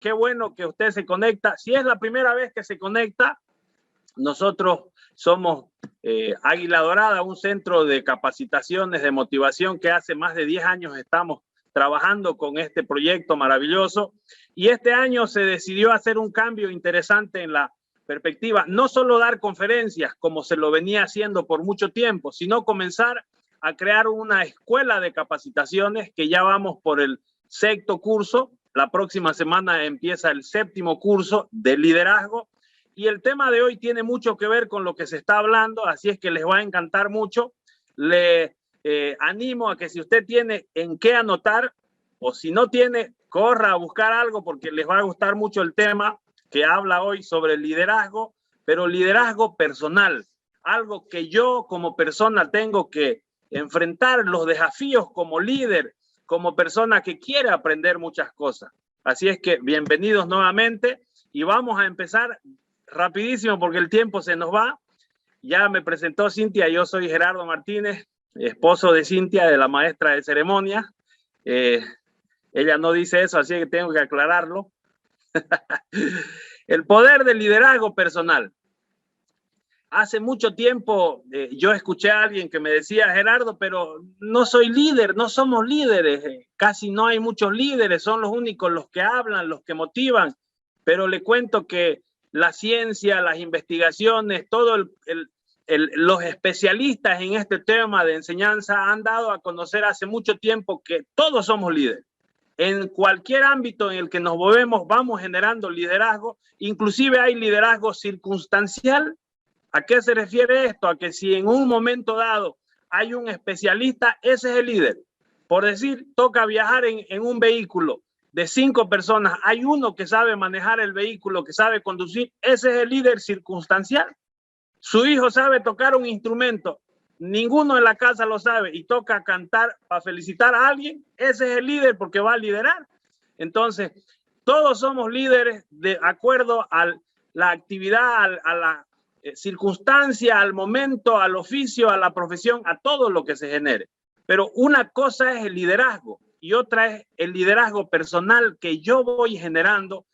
qué bueno que usted se conecta. Si es la primera vez que se conecta, nosotros somos Águila Dorada, un centro de capacitaciones, de motivación que hace más de 10 años estamos trabajando con este proyecto maravilloso. Y este año se decidió hacer un cambio interesante en la perspectiva, no solo dar conferencias como se lo venía haciendo por mucho tiempo, sino comenzar a crear una escuela de capacitaciones que ya vamos por el sexto curso. La próxima semana empieza el séptimo curso de liderazgo. Y el tema de hoy tiene mucho que ver con lo que se está hablando, así es que les va a encantar mucho. Le animo a que si usted tiene en qué anotar o si no tiene, corra a buscar algo porque les va a gustar mucho el tema que habla hoy sobre el liderazgo, pero liderazgo personal, algo que yo como persona tengo que enfrentar, los desafíos como líder, como persona que quiere aprender muchas cosas. Así es que bienvenidos nuevamente y vamos a empezar rapidísimo porque el tiempo se nos va. Ya me presentó Cintia, yo soy Gerardo Martínez, esposo de Cintia, de la maestra de ceremonia. Ella no dice eso, así que tengo que aclararlo. El poder del liderazgo personal. Hace mucho tiempo yo escuché a alguien que me decía, Gerardo, pero no soy líder, no somos líderes, casi no hay muchos líderes, son los únicos los que hablan, los que motivan, pero le cuento que la ciencia, las investigaciones, los especialistas en este tema de enseñanza han dado a conocer hace mucho tiempo que todos somos líderes. En cualquier ámbito en el que nos movemos vamos generando liderazgo, inclusive hay liderazgo circunstancial. ¿A qué se refiere esto? A que si en un momento dado hay un especialista, ese es el líder. Por decir, toca viajar en un vehículo de 5 personas, hay uno que sabe manejar el vehículo, que sabe conducir, ese es el líder circunstancial. Su hijo sabe tocar un instrumento, ninguno en la casa lo sabe y toca cantar para felicitar a alguien, ese es el líder porque va a liderar. Entonces, todos somos líderes de acuerdo a la actividad, a la circunstancia, al momento, al oficio, a la profesión, a todo lo que se genere. Pero una cosa es el liderazgo y otra es el liderazgo personal que yo voy generando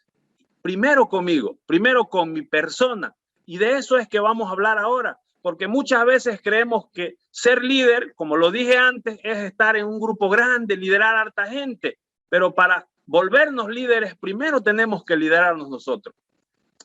primero conmigo, primero con mi persona. Y de eso es que vamos a hablar ahora, porque muchas veces creemos que ser líder, como lo dije antes, es estar en un grupo grande, liderar a harta gente. Pero para volvernos líderes, primero tenemos que liderarnos nosotros.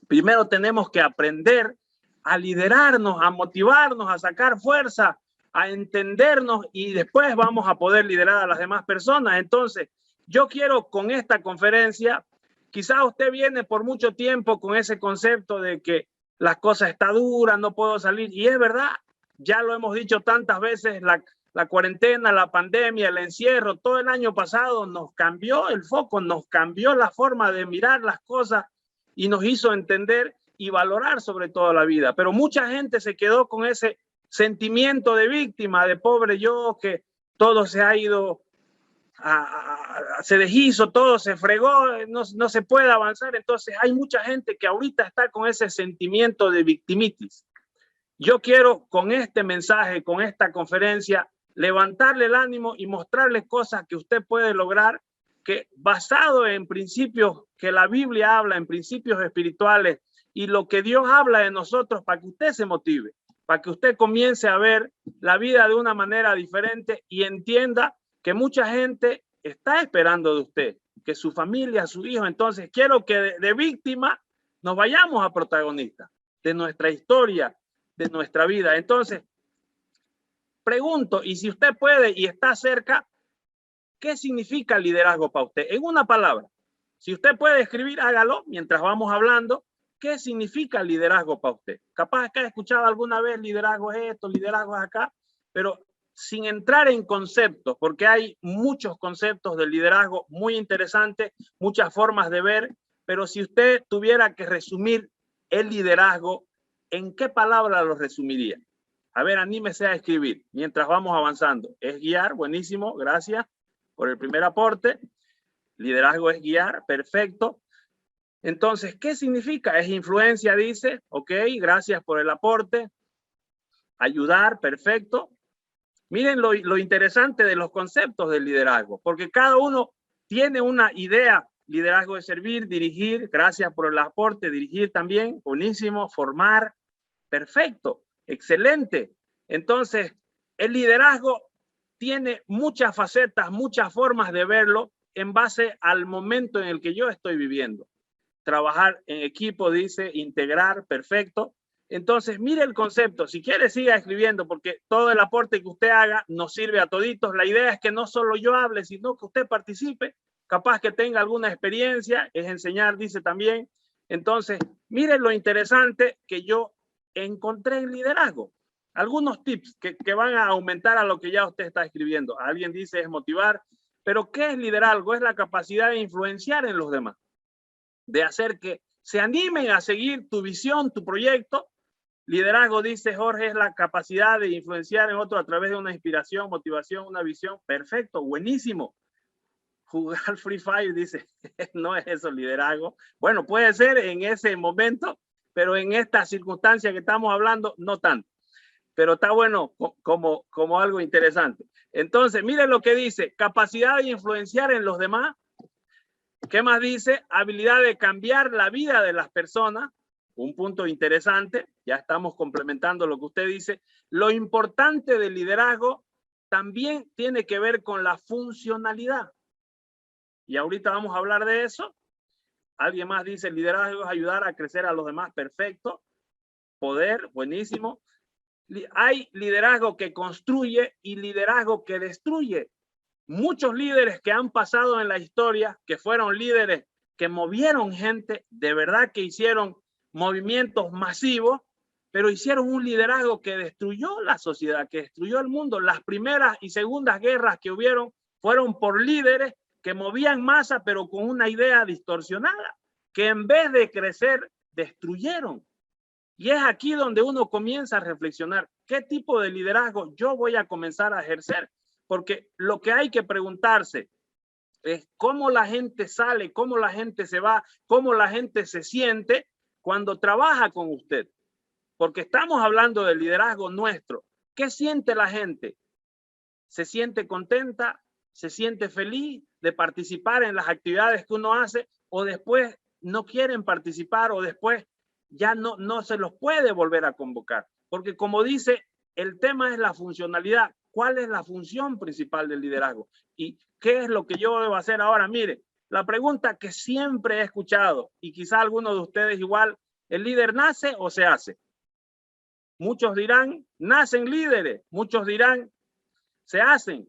Primero tenemos que aprender a liderarnos, a motivarnos, a sacar fuerza, a entendernos y después vamos a poder liderar a las demás personas. Entonces, yo quiero con esta conferencia, quizás usted viene por mucho tiempo con ese concepto de que las cosas están duras, no puedo salir. Y es verdad, ya lo hemos dicho tantas veces, la cuarentena, la pandemia, el encierro, todo el año pasado nos cambió el foco, nos cambió la forma de mirar las cosas y nos hizo entender y valorar sobre todo la vida. Pero mucha gente se quedó con ese sentimiento de víctima, de pobre yo, que todo se ha ido, se deshizo, todo se fregó, no se puede avanzar. Entonces hay mucha gente que ahorita está con ese sentimiento de victimitis. Yo quiero con este mensaje, con esta conferencia, levantarle el ánimo y mostrarle cosas que usted puede lograr, que basado en principios que la Biblia habla, en principios espirituales y lo que Dios habla de nosotros, para que usted se motive, para que usted comience a ver la vida de una manera diferente y entienda que mucha gente está esperando de usted, que su familia, su hijo. Entonces quiero que de víctima nos vayamos a protagonistas de nuestra historia, de nuestra vida. Entonces pregunto, y si usted puede y está cerca, ¿qué significa liderazgo para usted? En una palabra, si usted puede escribir, hágalo mientras vamos hablando. ¿Qué significa liderazgo para usted? Capaz que ha escuchado alguna vez liderazgo es esto, liderazgo es acá, pero sin entrar en conceptos, porque hay muchos conceptos de liderazgo muy interesantes, muchas formas de ver, pero si usted tuviera que resumir el liderazgo, ¿en qué palabra lo resumiría? A ver, anímese a escribir mientras vamos avanzando. Es guiar, buenísimo, gracias por el primer aporte. Liderazgo es guiar, perfecto. Entonces, ¿qué significa? Es influencia, dice. Ok, gracias por el aporte. Ayudar, perfecto. Miren lo interesante de los conceptos del liderazgo, porque cada uno tiene una idea Liderazgo es servir, dirigir, gracias por el aporte, dirigir también, buenísimo, formar, perfecto, excelente. Entonces, el liderazgo tiene muchas facetas, muchas formas de verlo en base al momento en el que yo estoy viviendo. Trabajar en equipo, dice, integrar, perfecto. Entonces, mire el concepto. Si quiere, siga escribiendo, porque todo el aporte que usted haga nos sirve a toditos. La idea es que no solo yo hable, sino que usted participe. Capaz que tenga alguna experiencia, es enseñar, dice también. Entonces, mire lo interesante que yo encontré en liderazgo. Algunos tips que van a aumentar a lo que ya usted está escribiendo. Alguien dice es motivar, pero ¿qué es liderazgo? Es la capacidad de influenciar en los demás, de hacer que se animen a seguir tu visión, tu proyecto. Liderazgo, dice Jorge, es la capacidad de influenciar en otro a través de una inspiración, motivación, una visión. Perfecto, buenísimo. Jugar Free Fire, dice, no es eso liderazgo. Bueno, puede ser en ese momento, pero en esta circunstancia que estamos hablando, no tanto. Pero está bueno como algo interesante. Entonces, miren lo que dice, capacidad de influenciar en los demás. ¿Qué más dice? Habilidad de cambiar la vida de las personas. Un punto interesante. Ya estamos complementando lo que usted dice. Lo importante del liderazgo también tiene que ver con la funcionalidad. Y ahorita vamos a hablar de eso. Alguien más dice, el liderazgo es ayudar a crecer a los demás. Perfecto. Poder, buenísimo. Hay liderazgo que construye y liderazgo que destruye. Muchos líderes que han pasado en la historia, que fueron líderes que movieron gente, de verdad que hicieron movimientos masivos, pero hicieron un liderazgo que destruyó la sociedad, que destruyó el mundo. Las primeras y segundas guerras que hubieron fueron por líderes que movían masa, pero con una idea distorsionada, que en vez de crecer, destruyeron. Y es aquí donde uno comienza a reflexionar, ¿qué tipo de liderazgo yo voy a comenzar a ejercer? Porque lo que hay que preguntarse es cómo la gente sale, cómo la gente se va, cómo la gente se siente cuando trabaja con usted. Porque estamos hablando del liderazgo nuestro. ¿Qué siente la gente? ¿Se siente contenta? ¿Se siente feliz de participar en las actividades que uno hace? ¿O después no quieren participar o después ya no se los puede volver a convocar? Porque como dice, el tema es la funcionalidad. ¿Cuál es la función principal del liderazgo? ¿Y qué es lo que yo debo hacer ahora? Mire, la pregunta que siempre he escuchado, y quizá algunos de ustedes igual, ¿el líder nace o se hace? Muchos dirán, nacen líderes. Muchos dirán, se hacen.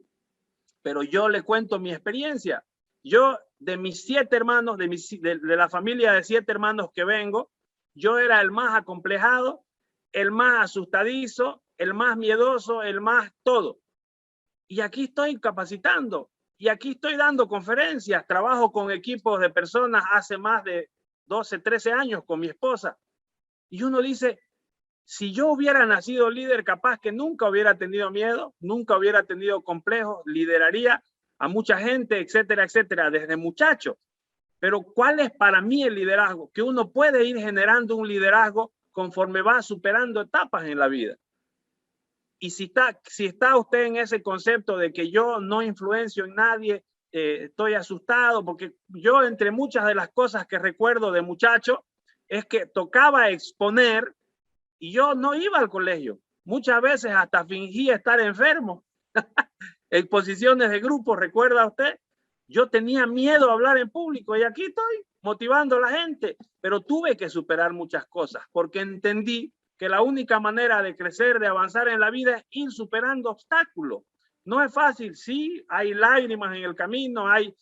Pero yo le cuento mi experiencia. Yo, de mis 7 hermanos, de la familia de 7 hermanos que vengo, yo era el más acomplejado, el más asustadizo, el más miedoso, el más todo. Y aquí estoy capacitando, y aquí estoy dando conferencias, trabajo con equipos de personas hace más de 12, 13 años con mi esposa. Y uno dice, si yo hubiera nacido líder, capaz que nunca hubiera tenido miedo, nunca hubiera tenido complejos, lideraría a mucha gente, etcétera, etcétera, desde muchacho. Pero ¿cuál es para mí el liderazgo? Que uno puede ir generando un liderazgo conforme va superando etapas en la vida. Y si está usted en ese concepto de que yo no influencio en nadie, estoy asustado, porque yo entre muchas de las cosas que recuerdo de muchacho es que tocaba exponer y yo no iba al colegio. Muchas veces hasta fingía estar enfermo. Exposiciones de grupo, ¿recuerda usted? Yo tenía miedo a hablar en público y aquí estoy motivando a la gente, pero tuve que superar muchas cosas porque entendí que la única manera de crecer, de avanzar en la vida es ir superando obstáculos. No es fácil, sí, hay lágrimas en el camino, hay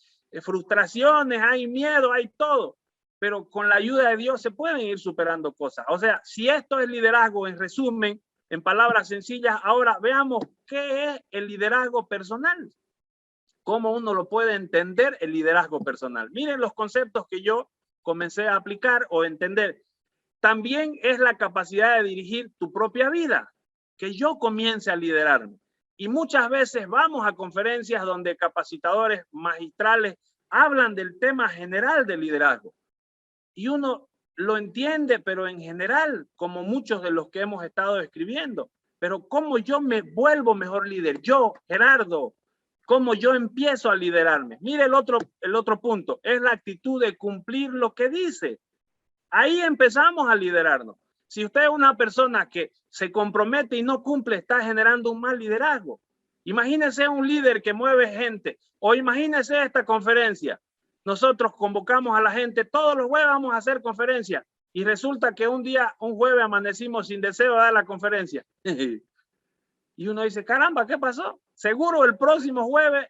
frustraciones, hay miedo, hay todo, pero con la ayuda de Dios se pueden ir superando cosas. O sea, si esto es liderazgo, en resumen, en palabras sencillas, ahora veamos qué es el liderazgo personal. ¿Cómo uno lo puede entender el liderazgo personal? Miren los conceptos que yo comencé a aplicar o entender. También es la capacidad de dirigir tu propia vida, que yo comience a liderarme. Y muchas veces vamos a conferencias donde capacitadores magistrales hablan del tema general del liderazgo. Y uno lo entiende, pero en general, como muchos de los que hemos estado escribiendo. Pero ¿cómo yo me vuelvo mejor líder? Yo, Gerardo, cómo yo empiezo a liderarme. Mire el otro punto, es la actitud de cumplir lo que dice. Ahí empezamos a liderarnos. Si usted es una persona que se compromete y no cumple, está generando un mal liderazgo. Imagínese un líder que mueve gente, o imagínese esta conferencia. Nosotros convocamos a la gente, todos los jueves vamos a hacer conferencia, y resulta que un jueves amanecimos sin deseo de dar la conferencia. Y uno dice, caramba, ¿qué pasó? Seguro el próximo jueves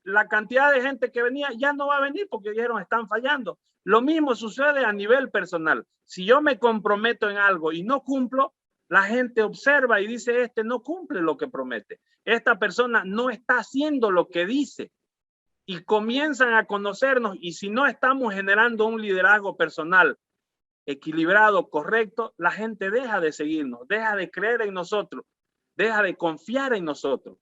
la cantidad de gente que venía ya no va a venir porque dijeron están fallando. Lo mismo sucede a nivel personal. Si yo me comprometo en algo y no cumplo, la gente observa y dice, este no cumple lo que promete. Esta persona no está haciendo lo que dice. Y comienzan a conocernos, y si no estamos generando un liderazgo personal equilibrado, correcto, la gente deja de seguirnos, deja de creer en nosotros, deja de confiar en nosotros.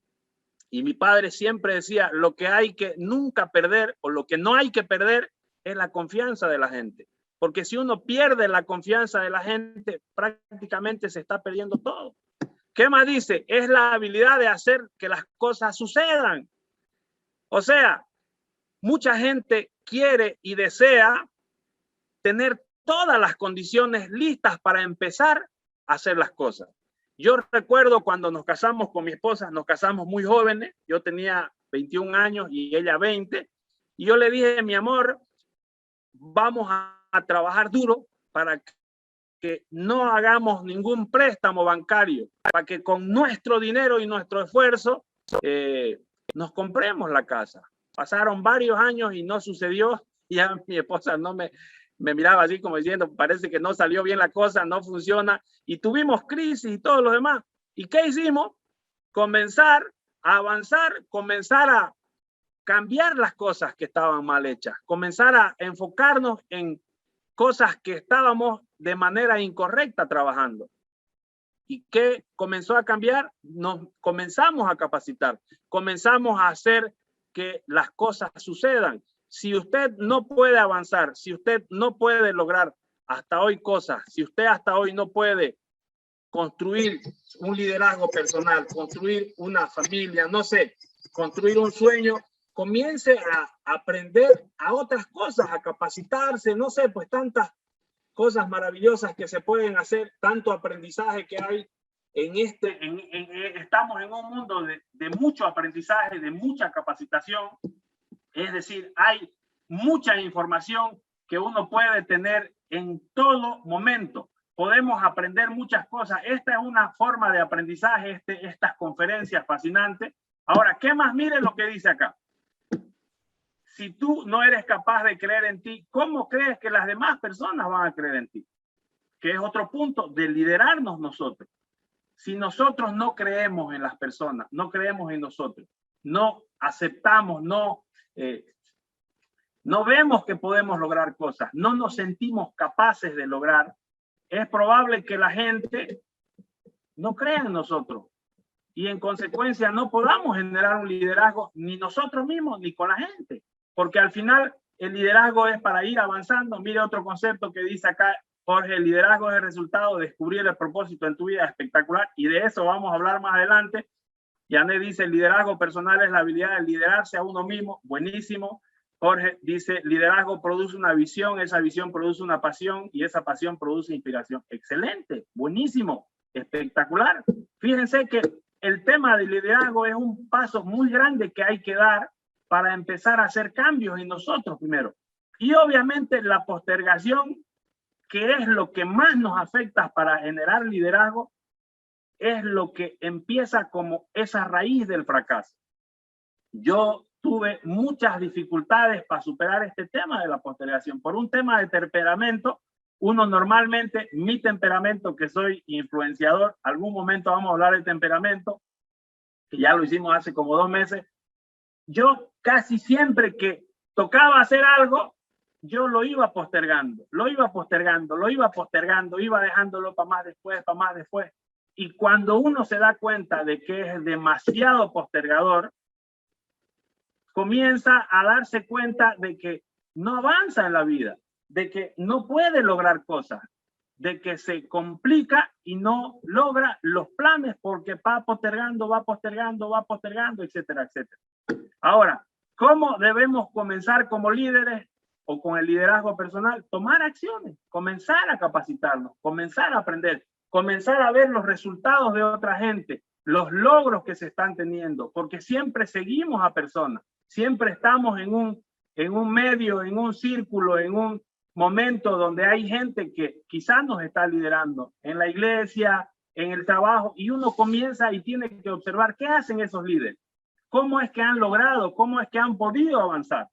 Y mi padre siempre decía, lo que hay que nunca perder, o lo que no hay que perder, es la confianza de la gente. Porque si uno pierde la confianza de la gente, prácticamente se está perdiendo todo. ¿Qué más dice? Es la habilidad de hacer que las cosas sucedan. O sea, mucha gente quiere y desea tener todas las condiciones listas para empezar a hacer las cosas. Yo recuerdo cuando nos casamos con mi esposa, nos casamos muy jóvenes, yo tenía 21 años y ella 20, y yo le dije, mi amor, vamos a trabajar duro para que no hagamos ningún préstamo bancario, para que con nuestro dinero y nuestro esfuerzo nos compremos la casa. Pasaron varios años y no sucedió, y ya mi esposa no me miraba así como diciendo, parece que no salió bien la cosa, no funciona, y tuvimos crisis y todo lo demás. ¿Y qué hicimos? Comenzar a avanzar, comenzar a cambiar las cosas que estaban mal hechas, comenzar a enfocarnos en cosas que estábamos de manera incorrecta trabajando. ¿Y qué comenzó a cambiar? Nos comenzamos a capacitar, comenzamos a hacer que las cosas sucedan. Si usted no puede avanzar, si usted no puede lograr hasta hoy cosas, si usted hasta hoy no puede construir un liderazgo personal, construir una familia, no sé, construir un sueño, comience a aprender a otras cosas, a capacitarse, no sé, pues tantas cosas maravillosas que se pueden hacer, tanto aprendizaje que hay estamos en un mundo de mucho aprendizaje, de mucha capacitación. Es decir, hay mucha información que uno puede tener en todo momento. Podemos aprender muchas cosas. Esta es una forma de aprendizaje, estas conferencias fascinantes. Ahora, ¿qué más? Mire lo que dice acá. Si tú no eres capaz de creer en ti, ¿cómo crees que las demás personas van a creer en ti? Que es otro punto de liderarnos nosotros. Si nosotros no creemos en las personas, no creemos en nosotros, no aceptamos, no vemos que podemos lograr cosas, no nos sentimos capaces de lograr, es probable que la gente no crea en nosotros y en consecuencia no podamos generar un liderazgo ni nosotros mismos ni con la gente, porque al final el liderazgo es para ir avanzando. Mire otro concepto que dice acá Jorge, el liderazgo es el resultado de descubrir el propósito en tu vida. Espectacular, y de eso vamos a hablar más adelante. Yané dice, el liderazgo personal es la habilidad de liderarse a uno mismo. Buenísimo. Jorge dice, liderazgo produce una visión, esa visión produce una pasión y esa pasión produce inspiración. Excelente, buenísimo, espectacular. Fíjense que el tema del liderazgo es un paso muy grande que hay que dar para empezar a hacer cambios en nosotros primero. Y obviamente la postergación, que es lo que más nos afecta para generar liderazgo, es lo que empieza como esa raíz del fracaso. Yo tuve muchas dificultades para superar este tema de la postergación. Por un tema de temperamento, uno normalmente, mi temperamento, que soy influenciador, algún momento vamos a hablar del temperamento, que ya lo hicimos hace como 2 meses, yo casi siempre que tocaba hacer algo, yo lo iba postergando, iba dejándolo para más después. Y cuando uno se da cuenta de que es demasiado postergador, comienza a darse cuenta de que no avanza en la vida, de que no puede lograr cosas, de que se complica y no logra los planes porque va postergando, etcétera, etcétera. Ahora, ¿cómo debemos comenzar como líderes o con el liderazgo personal? Tomar acciones, comenzar a capacitarnos, comenzar a aprender, comenzar a ver los resultados de otra gente, los logros que se están teniendo, porque siempre seguimos a personas, siempre estamos en un medio, en un círculo, en un momento donde hay gente que quizás nos está liderando, en la iglesia, en el trabajo, y uno comienza y tiene que observar qué hacen esos líderes, cómo es que han logrado, cómo es que han podido avanzar.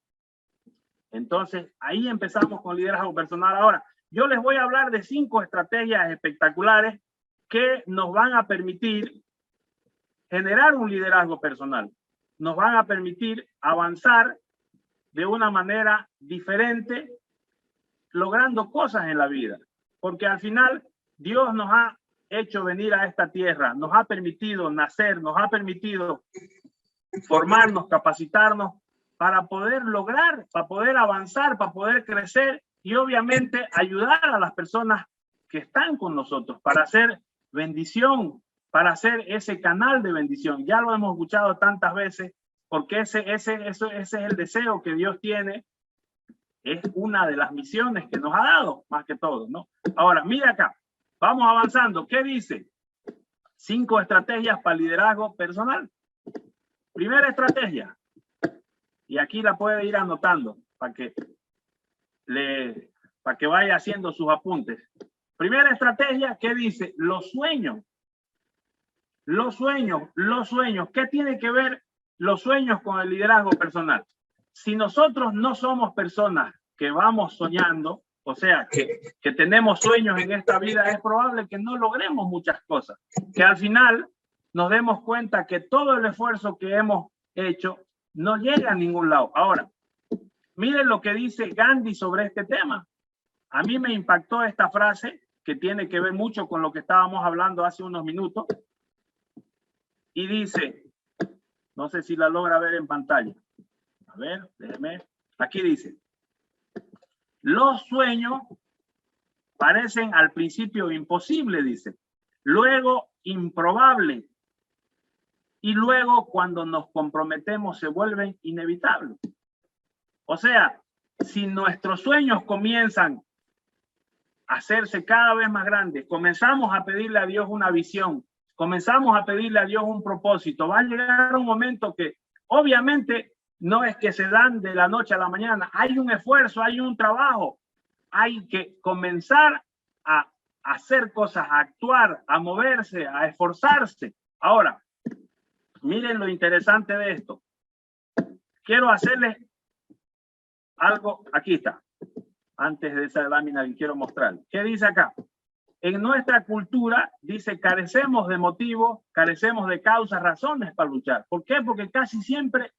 Entonces, ahí empezamos con liderazgo personal. Ahora, yo les voy a hablar de 5 estrategias espectaculares que nos van a permitir generar un liderazgo personal. Nos van a permitir avanzar de una manera diferente, logrando cosas en la vida. Porque al final, Dios nos ha hecho venir a esta tierra, nos ha permitido nacer, nos ha permitido formarnos, capacitarnos, para poder lograr, para poder avanzar, para poder crecer y obviamente ayudar a las personas que están con nosotros, para hacer bendición, para hacer ese canal de bendición. Ya lo hemos escuchado tantas veces, porque ese es el deseo que Dios tiene, es una de las misiones que nos ha dado, más que todo, ¿no? Ahora, mira acá, vamos avanzando. ¿Qué dice? 5 estrategias para liderazgo personal. Primera estrategia, y aquí la puede ir anotando para que vaya haciendo sus apuntes. Primera estrategia, ¿qué dice? Los sueños. Los sueños. ¿Qué tiene que ver los sueños con el liderazgo personal? Si nosotros no somos personas que vamos soñando, o sea, que tenemos sueños en esta vida, es probable que no logremos muchas cosas, que al final nos demos cuenta que todo el esfuerzo que hemos hecho no llega a ningún lado. Ahora, miren lo que dice Gandhi sobre este tema. A mí me impactó esta frase que tiene que ver mucho con lo que estábamos hablando hace unos minutos. Y dice, no sé si la logra ver en pantalla. A ver, déjeme. Aquí dice, los sueños parecen al principio imposibles, dice. Luego improbable. Y luego cuando nos comprometemos se vuelven inevitables. O sea, si nuestros sueños comienzan a hacerse cada vez más grandes, comenzamos a pedirle a Dios una visión, comenzamos a pedirle a Dios un propósito, va a llegar un momento que obviamente no es que se dan de la noche a la mañana, hay un esfuerzo, hay un trabajo, hay que comenzar a hacer cosas, a actuar, a moverse, a esforzarse. Ahora, miren lo interesante de esto. Quiero hacerles algo, aquí está, antes de esa lámina que quiero mostrar. ¿Qué dice acá? En nuestra cultura, dice, carecemos de motivos, carecemos de causas, razones para luchar. ¿Por qué? Porque casi siempre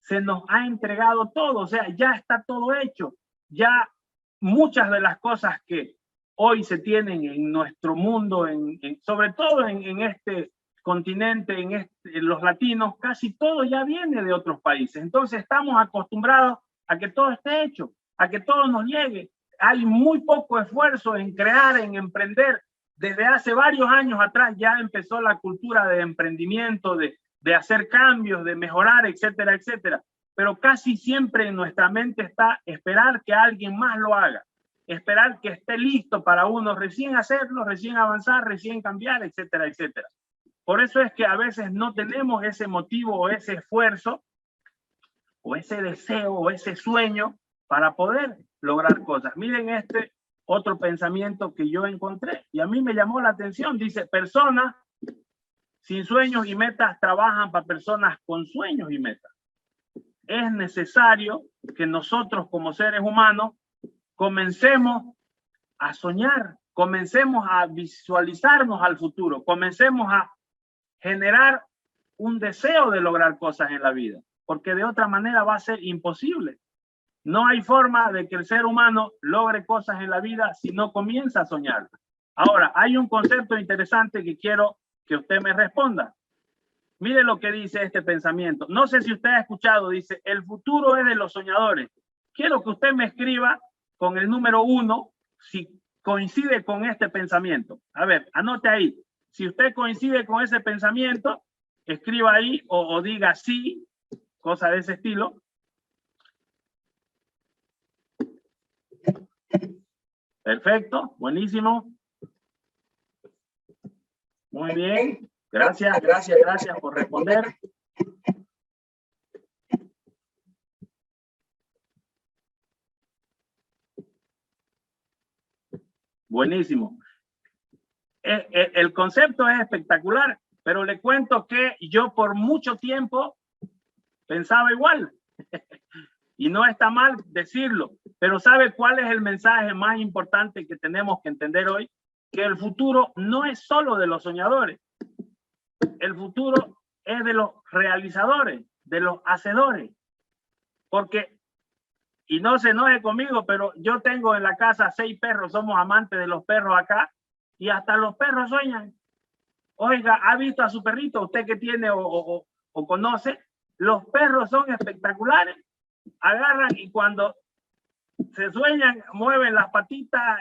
se nos ha entregado todo, o sea, ya está todo hecho. Ya muchas de las cosas que hoy se tienen en nuestro mundo, sobre todo en este continente, en los latinos, casi todo ya viene de otros países. Entonces estamos acostumbrados a que todo esté hecho, a que todo nos llegue. Hay muy poco esfuerzo en crear, en emprender. Desde hace varios años atrás ya empezó la cultura de emprendimiento, de hacer cambios, de mejorar, etcétera, etcétera. Pero casi siempre en nuestra mente está esperar que alguien más lo haga, esperar que esté listo para uno recién hacerlo, recién avanzar, recién cambiar, etcétera, etcétera. Por eso es que a veces no tenemos ese motivo o ese esfuerzo o ese deseo o ese sueño para poder lograr cosas. Miren este otro pensamiento que yo encontré y a mí me llamó la atención. Dice, personas sin sueños y metas trabajan para personas con sueños y metas. Es necesario que nosotros como seres humanos comencemos a soñar, comencemos a visualizarnos al futuro, comencemos a generar un deseo de lograr cosas en la vida, porque de otra manera va a ser imposible. No hay forma de que el ser humano logre cosas en la vida si no comienza a soñar. Ahora, hay un concepto interesante que quiero que usted me responda. Mire lo que dice este pensamiento. No sé si usted ha escuchado, dice, el futuro es de los soñadores. Quiero que usted me escriba con el número 1 si coincide con este pensamiento. A ver, anote ahí. Si usted coincide con ese pensamiento, escriba ahí o diga sí. cosas de ese estilo. Perfecto, buenísimo. Muy bien, gracias por responder. Buenísimo. El concepto es espectacular, pero le cuento que yo por mucho tiempo pensaba igual. Y no está mal decirlo, pero ¿sabe cuál es el mensaje más importante que tenemos que entender hoy? Que el futuro no es solo de los soñadores. El futuro es de los realizadores, de los hacedores. Porque, y no se enoje conmigo, pero yo tengo en la casa 6 perros, somos amantes de los perros acá, y hasta los perros sueñan. Oiga, ¿ha visto a su perrito? Usted que tiene o conoce, los perros son espectaculares. Agarran y cuando se sueñan, mueven las patitas,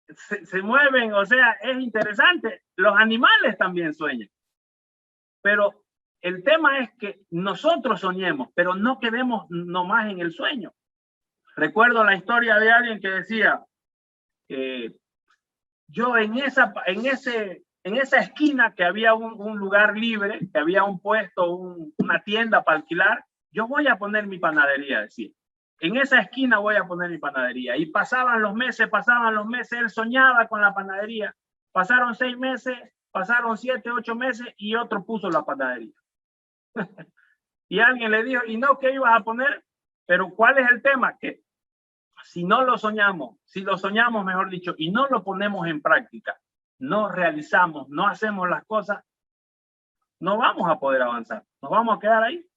se mueven, o sea, es interesante. Los animales también sueñan. Pero el tema es que nosotros soñemos, pero no quedemos nomás en el sueño. Recuerdo la historia de alguien que decía, yo en esa esquina que había un lugar libre, que había un puesto, una tienda para alquilar, yo voy a poner mi panadería, decía. En esa esquina voy a poner mi panadería. Y pasaban los meses, él soñaba con la panadería. Pasaron 6 meses, pasaron 7, 8 meses y otro puso la panadería. Y alguien le dijo, ¿y no qué ibas a poner? Pero ¿cuál es el tema? Que si no lo soñamos, si lo soñamos, mejor dicho, y no lo ponemos en práctica, no realizamos, no hacemos las cosas, no vamos a poder avanzar. Nos vamos a quedar ahí,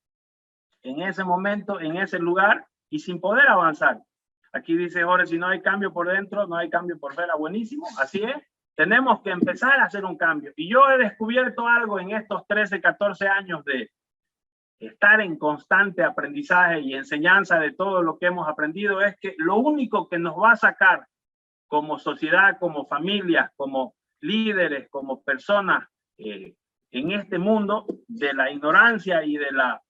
en ese momento, en ese lugar, y sin poder avanzar. Aquí dice Jorge, si no hay cambio por dentro, no hay cambio por fuera. Buenísimo, así es. Tenemos que empezar a hacer un cambio. Y yo he descubierto algo en estos 13, 14 años de estar en constante aprendizaje y enseñanza de todo lo que hemos aprendido, es que lo único que nos va a sacar como sociedad, como familia, como líderes, como personas en este mundo de la ignorancia y de la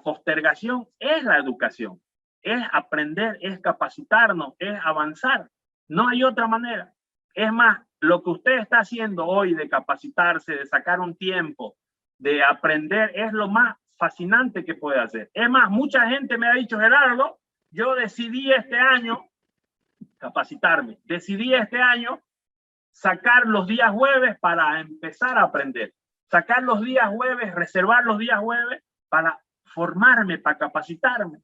postergación es la educación, es aprender, es capacitarnos, es avanzar. No hay otra manera. Es más, lo que usted está haciendo hoy de capacitarse, de sacar un tiempo, de aprender, es lo más fascinante que puede hacer. Es más, mucha gente me ha dicho, Gerardo, yo decidí este año capacitarme, decidí este año sacar los días jueves para empezar a aprender, sacar los días jueves, reservar los días jueves para formarme, para capacitarme.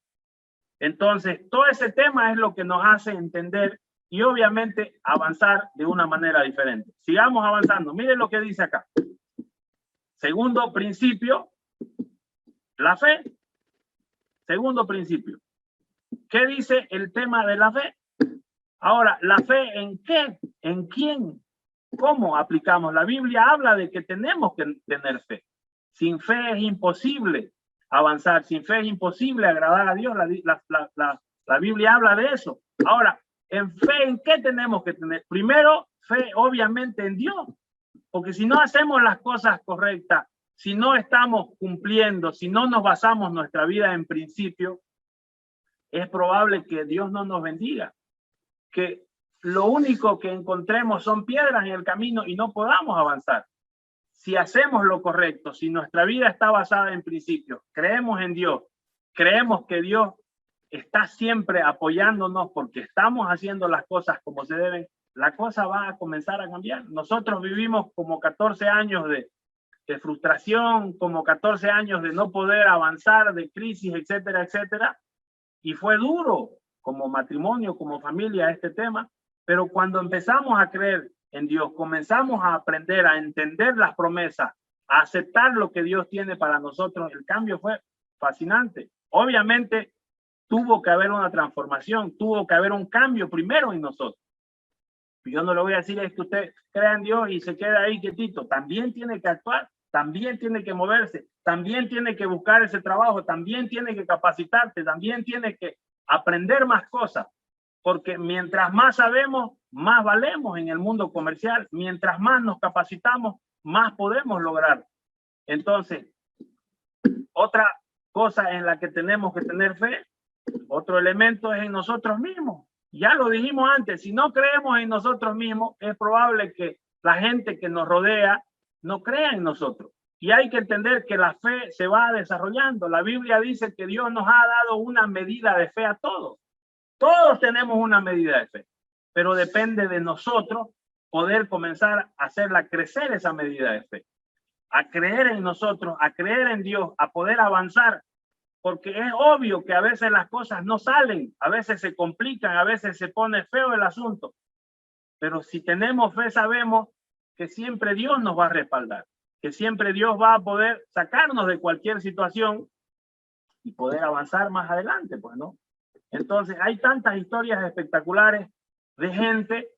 Entonces, todo ese tema es lo que nos hace entender y obviamente avanzar de una manera diferente. Sigamos avanzando. Miren lo que dice acá. Segundo principio, la fe. Segundo principio. ¿Qué dice el tema de la fe? Ahora, ¿la fe en qué? ¿En quién? ¿Cómo aplicamos? La Biblia habla de que tenemos que tener fe. Sin fe es imposible avanzar. Sin fe es imposible agradar a Dios. La Biblia habla de eso. Ahora, ¿en fe en qué tenemos que tener? Primero, fe obviamente en Dios. Porque si no hacemos las cosas correctas, si no estamos cumpliendo, si no nos basamos nuestra vida en principio, es probable que Dios no nos bendiga. Que lo único que encontremos son piedras en el camino y no podamos avanzar. Si hacemos lo correcto, si nuestra vida está basada en principios, creemos en Dios, creemos que Dios está siempre apoyándonos porque estamos haciendo las cosas como se deben, la cosa va a comenzar a cambiar. Nosotros vivimos como 14 años de frustración, como 14 años de no poder avanzar, de crisis, etcétera, etcétera. Y fue duro como matrimonio, como familia, este tema. Pero cuando empezamos a creer en Dios, comenzamos a aprender, a entender las promesas, a aceptar lo que Dios tiene para nosotros, el cambio fue fascinante. Obviamente tuvo que haber una transformación, tuvo que haber un cambio primero en nosotros. Yo no le voy a decir es que usted crea en Dios y se queda ahí quietito. También tiene que actuar, también tiene que moverse, también tiene que buscar ese trabajo, también tiene que capacitarse, también tiene que aprender más cosas. Porque mientras más sabemos, más valemos en el mundo comercial. Mientras más nos capacitamos, más podemos lograr. Entonces, Otra cosa en la que tenemos que tener fe, otro elemento es en nosotros mismos. Ya lo dijimos antes, si no creemos en nosotros mismos, es probable que la gente que nos rodea no crea en nosotros. Y hay que entender que la fe se va desarrollando. La Biblia dice que Dios nos ha dado una medida de fe a todos. Todos tenemos una medida de fe, pero depende de nosotros poder comenzar a hacerla crecer esa medida de fe, a creer en nosotros, a creer en Dios, a poder avanzar, porque es obvio que a veces las cosas no salen, a veces se complican, a veces se pone feo el asunto, pero si tenemos fe sabemos que siempre Dios nos va a respaldar, que siempre Dios va a poder sacarnos de cualquier situación y poder avanzar más adelante, pues, ¿no? Entonces hay tantas historias espectaculares de gente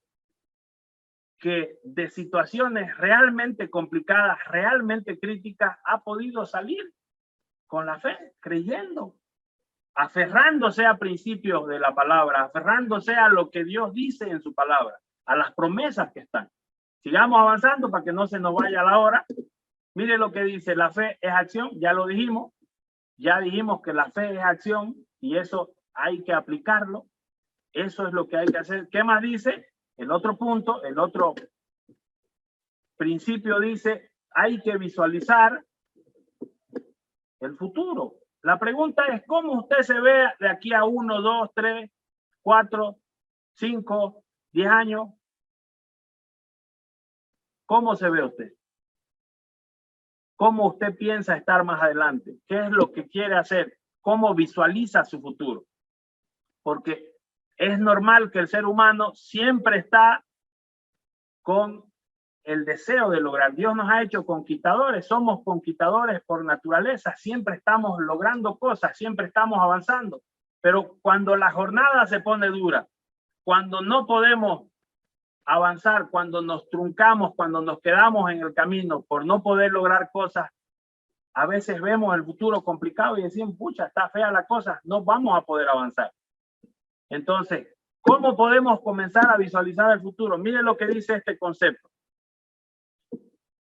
que de situaciones realmente complicadas, realmente críticas, ha podido salir con la fe, creyendo, aferrándose a principios de la palabra, aferrándose a lo que Dios dice en su palabra, a las promesas que están. Sigamos avanzando para que no se nos vaya la hora. Mire lo que dice, la fe es acción, ya lo dijimos, ya dijimos que la fe es acción y eso hay que aplicarlo, eso es lo que hay que hacer. ¿Qué más dice? El otro punto, el otro principio dice, hay que visualizar el futuro. La pregunta es, ¿cómo usted se ve de aquí a 1, 2, 3, 4, 5, 10 años? ¿Cómo se ve usted? ¿Cómo usted piensa estar más adelante? ¿Qué es lo que quiere hacer? ¿Cómo visualiza su futuro? Porque es normal que el ser humano siempre está con el deseo de lograr. Dios nos ha hecho conquistadores, somos conquistadores por naturaleza, siempre estamos logrando cosas, siempre estamos avanzando, pero cuando la jornada se pone dura, cuando no podemos avanzar, cuando nos truncamos, cuando nos quedamos en el camino por no poder lograr cosas, a veces vemos el futuro complicado y decimos, pucha, está fea la cosa, no vamos a poder avanzar. Entonces, ¿cómo podemos comenzar a visualizar el futuro? Miren lo que dice este concepto.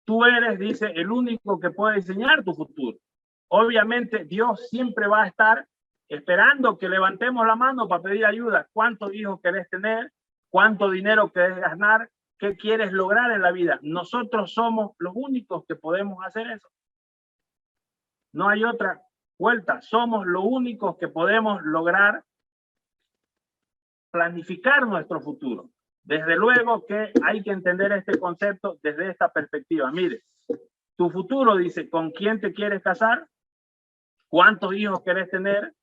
Tú eres, dice, el único que puede diseñar tu futuro. Obviamente, Dios siempre va a estar esperando que levantemos la mano para pedir ayuda. ¿Cuántos hijos querés tener? ¿Cuánto dinero querés ganar? ¿Qué quieres lograr en la vida? Nosotros somos los únicos que podemos hacer eso. No hay otra vuelta. Somos los únicos que podemos lograr planificar nuestro futuro. Desde luego que hay que entender este concepto desde esta perspectiva. Mire, tu futuro dice, ¿con quién te quieres casar? ¿Cuántos hijos querés tener?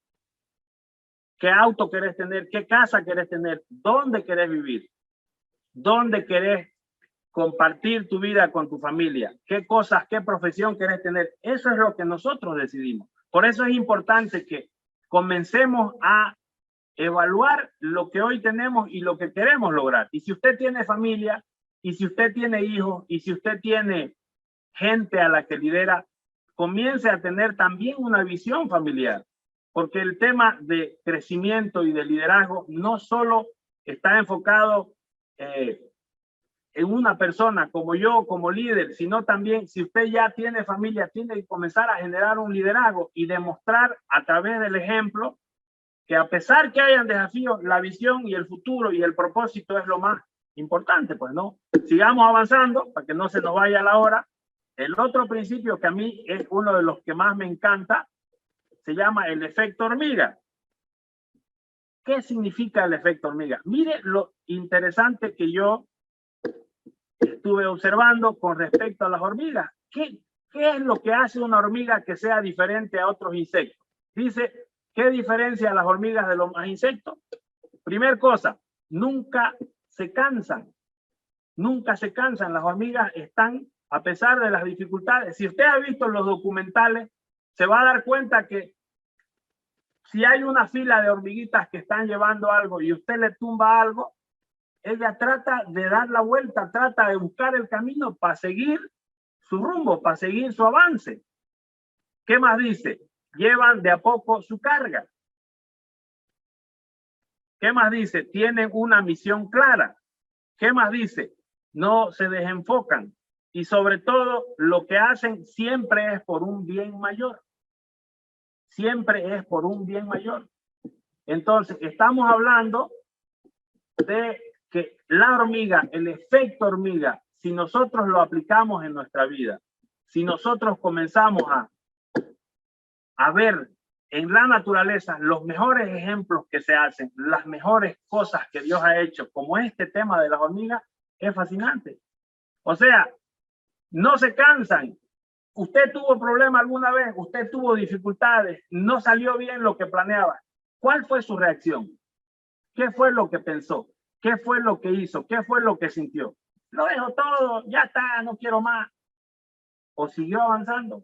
¿Qué auto querés tener? ¿Qué casa querés tener? ¿Dónde querés vivir? ¿Dónde querés compartir tu vida con tu familia? ¿Qué cosas, qué profesión querés tener? Eso es lo que nosotros decidimos. Por eso es importante que comencemos a evaluar lo que hoy tenemos y lo que queremos lograr. Y si usted tiene familia, y si usted tiene hijos, y si usted tiene gente a la que lidera, comience a tener también una visión familiar. Porque el tema de crecimiento y de liderazgo no solo está enfocado en una persona como yo, como líder, sino también si usted ya tiene familia, tiene que comenzar a generar un liderazgo y demostrar a través del ejemplo que a pesar que hayan desafíos, la visión y el futuro y el propósito es lo más importante, pues, ¿no? Sigamos avanzando para que no se nos vaya la hora. El otro principio que a mí es uno de los que más me encanta, se llama el efecto hormiga. ¿Qué significa el efecto hormiga? Mire lo interesante que yo estuve observando con respecto a las hormigas. ¿Qué es lo que hace una hormiga que sea diferente a otros insectos? Dice, ¿qué diferencia las hormigas de los demás insectos? Primer cosa, nunca se cansan. Nunca se cansan. Las hormigas están, a pesar de las dificultades. Si usted ha visto los documentales, se va a dar cuenta que si hay una fila de hormiguitas que están llevando algo y usted le tumba algo, ella trata de dar la vuelta, trata de buscar el camino para seguir su rumbo, para seguir su avance. ¿Qué más dice? Llevan de a poco su carga. ¿Qué más dice? Tienen una misión clara. ¿Qué más dice? No se desenfocan. Y sobre todo, lo que hacen siempre es por un bien mayor. siempre es por un bien mayor. Entonces, estamos hablando de que la hormiga, el efecto hormiga, si nosotros lo aplicamos en nuestra vida, si nosotros comenzamos a ver en la naturaleza los mejores ejemplos que se hacen, las mejores cosas que Dios ha hecho, como este tema de las hormigas, es fascinante. O sea, no se cansan. Usted tuvo problema alguna vez, usted tuvo dificultades, no salió bien lo que planeaba. ¿Cuál fue su reacción? ¿Qué fue lo que pensó? ¿Qué fue lo que hizo? ¿Qué fue lo que sintió? Lo dejo todo, ya está, no quiero más. ¿O siguió avanzando?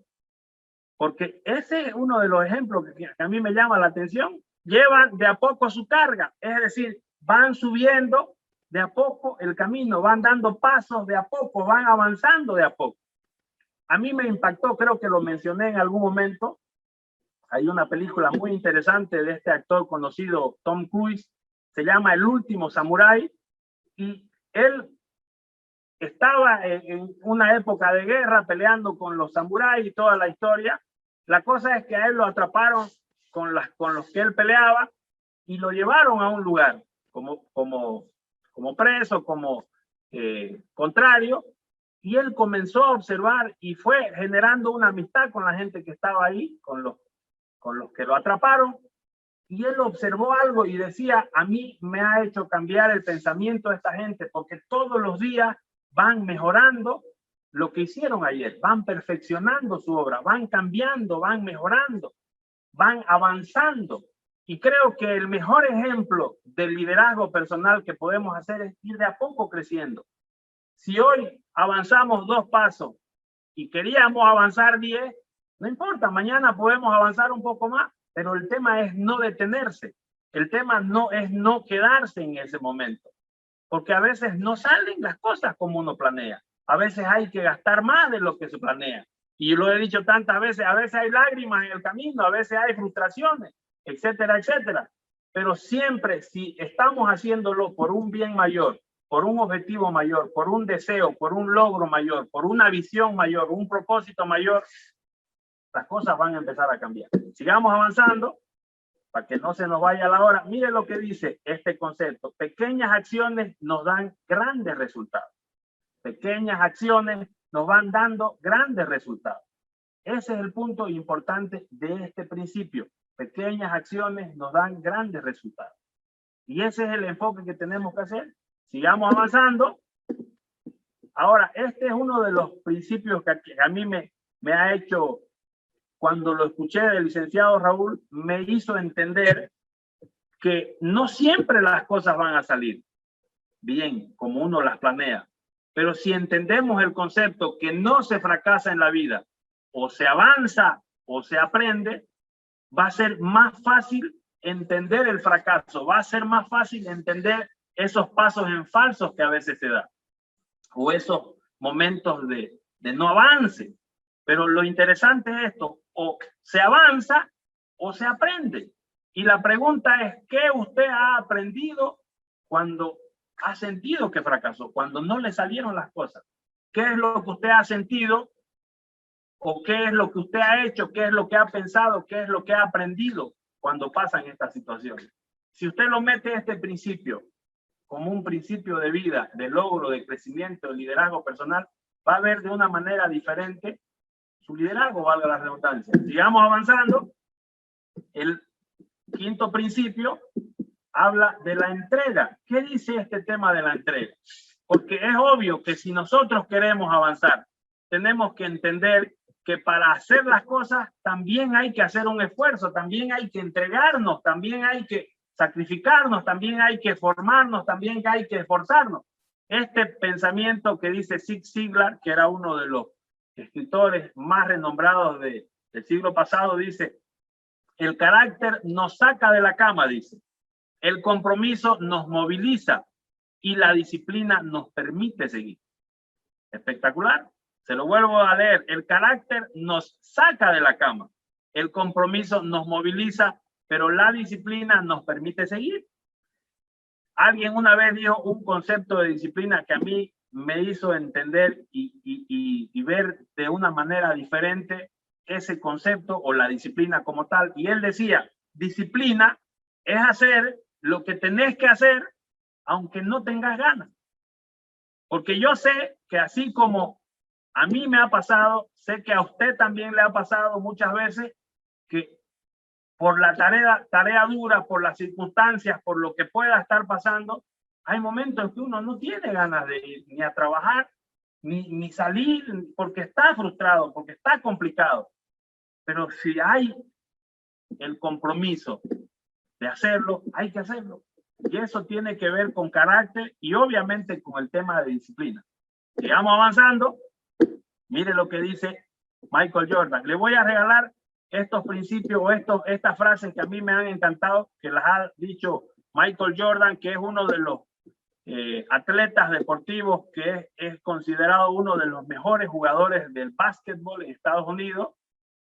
Porque ese es uno de los ejemplos que a mí me llama la atención. Llevan de a poco su carga, es decir, van subiendo de a poco el camino, van dando pasos de a poco, van avanzando de a poco. A mí me impactó, creo que lo mencioné en algún momento. Hay una película muy interesante de este actor conocido, Tom Cruise, se llama El último samurái, y él estaba en una época de guerra peleando con los samuráis y toda la historia. La cosa es que a él lo atraparon con los que él peleaba y lo llevaron a un lugar como preso, como contrario, y él comenzó a observar y fue generando una amistad con la gente que estaba ahí, con los que lo atraparon, y él observó algo y decía, a mí me ha hecho cambiar el pensamiento de esta gente, porque todos los días van mejorando lo que hicieron ayer, van perfeccionando su obra, van cambiando, van mejorando, van avanzando. Y creo que el mejor ejemplo del liderazgo personal que podemos hacer es ir de a poco creciendo. Si hoy avanzamos 2 pasos y queríamos avanzar 10, no importa, mañana podemos avanzar un poco más, pero el tema es no detenerse. El tema no es no quedarse en ese momento, porque a veces no salen las cosas como uno planea. A veces hay que gastar más de lo que se planea. Y lo he dicho tantas veces, a veces hay lágrimas en el camino, a veces hay frustraciones, etcétera, etcétera. Pero siempre, si estamos haciéndolo por un bien mayor, por un objetivo mayor, por un deseo, por un logro mayor, por una visión mayor, un propósito mayor, las cosas van a empezar a cambiar. Sigamos avanzando para que no se nos vaya la hora. Mire lo que dice este concepto. Pequeñas acciones nos dan grandes resultados. Pequeñas acciones nos van dando grandes resultados. Ese es el punto importante de este principio. Pequeñas acciones nos dan grandes resultados. Y ese es el enfoque que tenemos que hacer. Sigamos avanzando. Ahora, este es uno de los principios que a mí me ha hecho, cuando lo escuché del licenciado Raúl, me hizo entender que no siempre las cosas van a salir bien como uno las planea. Pero si entendemos el concepto que no se fracasa en la vida, o se avanza o se aprende, va a ser más fácil entender el fracaso, va a ser más fácil entender esos pasos en falsos que a veces se dan, o esos momentos de no avance. Pero lo interesante es esto, o se avanza o se aprende. Y la pregunta es, ¿qué usted ha aprendido cuando ha sentido que fracasó, cuando no le salieron las cosas? ¿Qué es lo que usted ha sentido? ¿O qué es lo que usted ha hecho? ¿Qué es lo que ha pensado? ¿Qué es lo que ha aprendido cuando pasan estas situaciones? Si usted lo mete este principio como un principio de vida, de logro, de crecimiento, de liderazgo personal, va a ver de una manera diferente su liderazgo, valga la redundancia. Sigamos avanzando. El quinto principio habla de la entrega. ¿Qué dice este tema de la entrega? Porque es obvio que si nosotros queremos avanzar, tenemos que entender que para hacer las cosas también hay que hacer un esfuerzo, también hay que entregarnos, también hay que sacrificarnos, también hay que formarnos, también hay que esforzarnos. Este pensamiento que dice Zig Ziglar, que era uno de los escritores más renombrados del siglo pasado, dice: el carácter nos saca de la cama, dice. El compromiso nos moviliza y la disciplina nos permite seguir. Espectacular. Se lo vuelvo a leer. El carácter nos saca de la cama. El compromiso nos moviliza, pero la disciplina nos permite seguir. Alguien una vez dijo un concepto de disciplina que a mí me hizo entender y ver de una manera diferente ese concepto o la disciplina como tal. Y él decía, disciplina es hacer lo que tenés que hacer aunque no tengas ganas. Porque yo sé que así como a mí me ha pasado, sé que a usted también le ha pasado muchas veces que por la tarea dura, por las circunstancias, por lo que pueda estar pasando, hay momentos que uno no tiene ganas de ir ni a trabajar, ni salir, porque está frustrado, porque está complicado. Pero si hay el compromiso de hacerlo, hay que hacerlo. Y eso tiene que ver con carácter y obviamente con el tema de disciplina. Sigamos avanzando. Mire lo que dice Michael Jordan. Le voy a regalar estos principios o estas frases que a mí me han encantado, que las ha dicho Michael Jordan, que es uno de los atletas deportivos que es considerado uno de los mejores jugadores del básquetbol en Estados Unidos.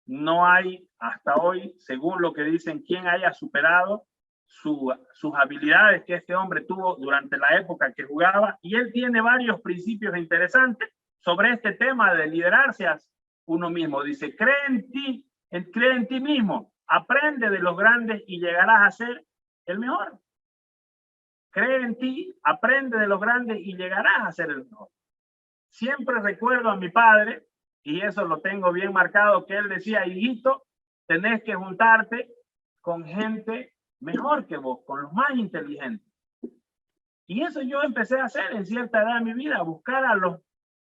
No hay hasta hoy, según lo que dicen, quien haya superado sus habilidades que este hombre tuvo durante la época que jugaba. Y él tiene varios principios interesantes sobre este tema de liderarse a uno mismo. Dice, cree en ti mismo, aprende de los grandes y llegarás a ser el mejor. Cree en ti, aprende de los grandes y llegarás a ser el mejor. Siempre recuerdo a mi padre, y eso lo tengo bien marcado, que él decía, hijito, tenés que juntarte con gente mejor que vos, con los más inteligentes. Y eso yo empecé a hacer en cierta edad de mi vida, a buscar a los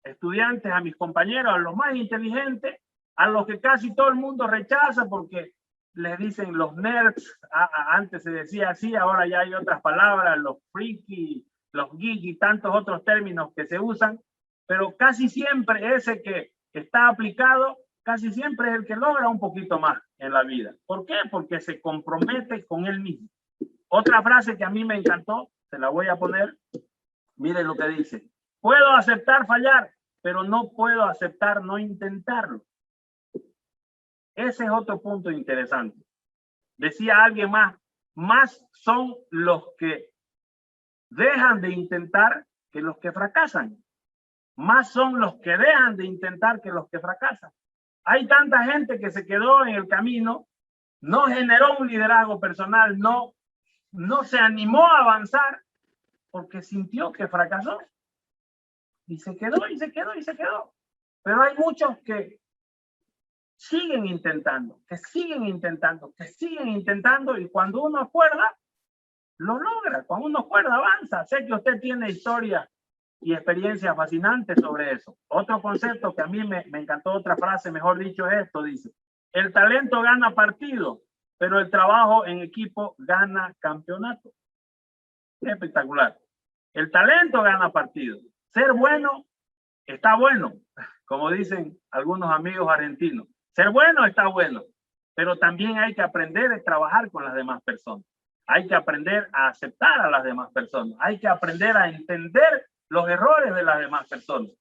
estudiantes, a mis compañeros, a los más inteligentes, a los que casi todo el mundo rechaza porque les dicen los nerds, antes se decía así, ahora ya hay otras palabras, los freaky, los geeks y tantos otros términos que se usan, pero casi siempre ese que está aplicado, casi siempre es el que logra un poquito más en la vida. ¿Por qué? Porque se compromete con él mismo. Otra frase que a mí me encantó, se la voy a poner, miren lo que dice, puedo aceptar fallar, pero no puedo aceptar no intentarlo. Ese es otro punto interesante. Decía alguien más son los que dejan de intentar que los que fracasan. Más son los que dejan de intentar que los que fracasan. Hay tanta gente que se quedó en el camino, no generó un liderazgo personal, no se animó a avanzar porque sintió que fracasó. Y se quedó, y se quedó, y se quedó. Pero hay muchos que siguen intentando, que siguen intentando, que siguen intentando, y cuando uno acuerda, lo logra. Cuando uno acuerda, avanza. Sé que usted tiene historia y experiencias fascinantes sobre eso. Otro concepto que a mí me encantó, otra frase, mejor dicho, es esto, dice, el talento gana partido, pero el trabajo en equipo gana campeonato. Espectacular. El talento gana partido. Ser bueno está bueno, como dicen algunos amigos argentinos. Ser bueno está bueno, pero también hay que aprender a trabajar con las demás personas. Hay que aprender a aceptar a las demás personas. Hay que aprender a entender los errores de las demás personas,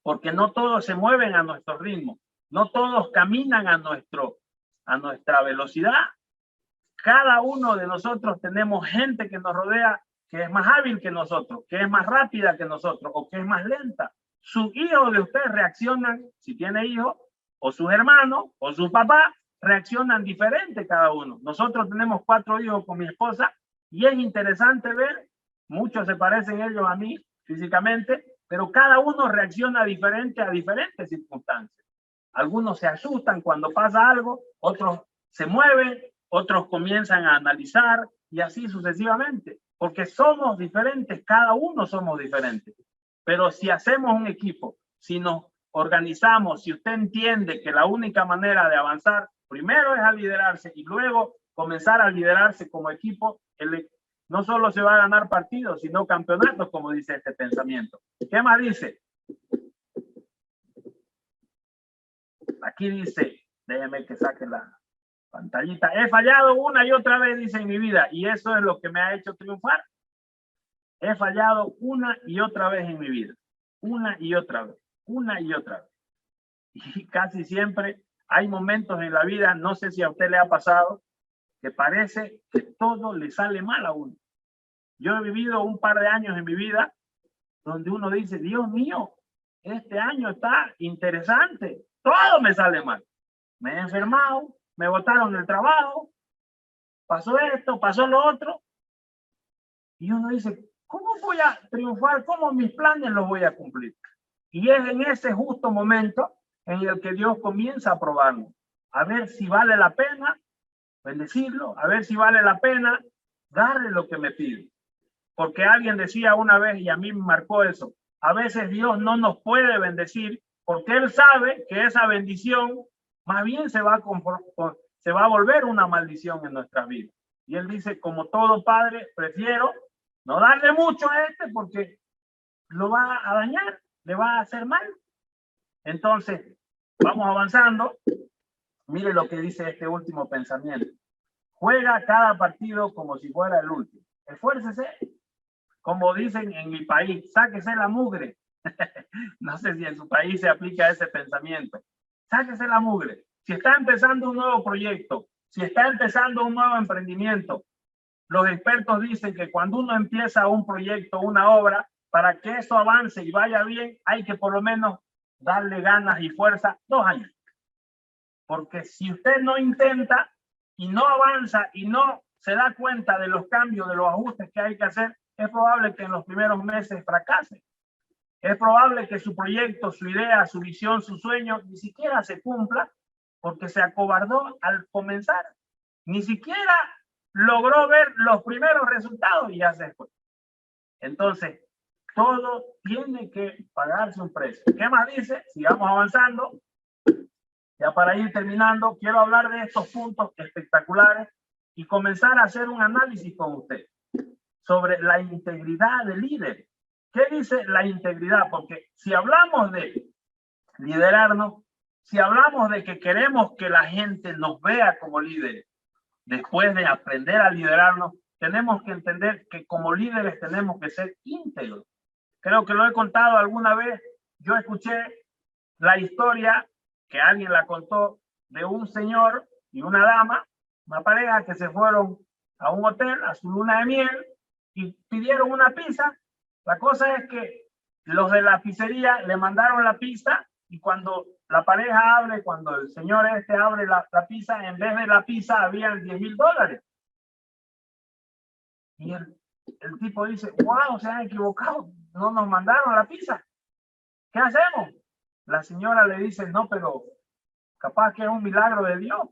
porque no todos se mueven a nuestro ritmo, no todos caminan a nuestra velocidad. Cada uno de nosotros tenemos gente que nos rodea que es más hábil que nosotros, que es más rápida que nosotros o que es más lenta. Sus hijos de usted reaccionan, si tiene hijos, o sus hermanos, o sus papás, reaccionan diferente cada uno. Nosotros tenemos 4 hijos con mi esposa y es interesante ver, muchos se parecen ellos a mí físicamente, pero cada uno reacciona diferente a diferentes circunstancias. Algunos se asustan cuando pasa algo, otros se mueven, otros comienzan a analizar y así sucesivamente, porque somos diferentes, cada uno somos diferentes. Pero si hacemos un equipo, si nos organizamos, si usted entiende que la única manera de avanzar primero es a liderarse y luego comenzar a liderarse como equipo, no solo se va a ganar partidos, sino campeonatos, como dice este pensamiento. ¿Qué más dice? Aquí dice, déjeme que saque la pantallita. He fallado una y otra vez, dice, en mi vida, y eso es lo que me ha hecho triunfar. He fallado una y otra vez en mi vida. Una y otra vez. Una y otra vez. Y casi siempre hay momentos en la vida, no sé si a usted le ha pasado, que parece que todo le sale mal a uno. Yo he vivido un par de años en mi vida donde uno dice, Dios mío, este año está interesante, todo me sale mal. me he enfermado, me botaron del trabajo, pasó esto, pasó lo otro. Y uno dice, ¿cómo voy a triunfar? ¿Cómo mis planes los voy a cumplir? Y es en ese justo momento en el que Dios comienza a probarnos, a ver si vale la pena bendecirlo, a ver si vale la pena darle lo que me pide. Porque alguien decía una vez, y a mí me marcó eso, a veces Dios no nos puede bendecir porque Él sabe que esa bendición más bien se va a volver una maldición en nuestras vidas. Y Él dice, como todo padre, prefiero no darle mucho a este porque lo va a dañar, le va a hacer mal. Entonces, vamos avanzando. Mire lo que dice este último pensamiento. Juega cada partido como si fuera el último. Esfuércese. Como dicen en mi país, sáquese la mugre. No sé si en su país se aplica ese pensamiento. Sáquese la mugre. Si está empezando un nuevo proyecto, si está empezando un nuevo emprendimiento, los expertos dicen que cuando uno empieza un proyecto, una obra, para que eso avance y vaya bien, hay que por lo menos darle ganas y fuerza 2 años. Porque si usted no intenta y no avanza y no se da cuenta de los cambios, de los ajustes que hay que hacer, es probable que en los primeros meses fracase. Es probable que su proyecto, su idea, su visión, su sueño ni siquiera se cumpla porque se acobardó al comenzar. Ni siquiera logró ver los primeros resultados y ya se fue. Entonces, todo tiene que pagarse un precio. ¿Qué más dice? Sigamos avanzando. Ya para ir terminando, quiero hablar de estos puntos espectaculares y comenzar a hacer un análisis con usted sobre la integridad del líder. ¿Qué dice la integridad? Porque si hablamos de liderarnos, si hablamos de que queremos que la gente nos vea como líderes, después de aprender a liderarnos, tenemos que entender que como líderes tenemos que ser íntegros. Creo que lo he contado alguna vez. Yo escuché la historia que alguien la contó de un señor y una dama, una pareja que se fueron a un hotel a su luna de miel y pidieron una pizza. La cosa es que los de la pizzería le mandaron la pizza y cuando la pareja abre, cuando el señor abre la pizza, en vez de la pizza habían $10,000. Y el tipo dice, wow, se han equivocado, no nos mandaron la pizza. ¿Qué hacemos? La señora le dice, no, pero capaz que es un milagro de Dios.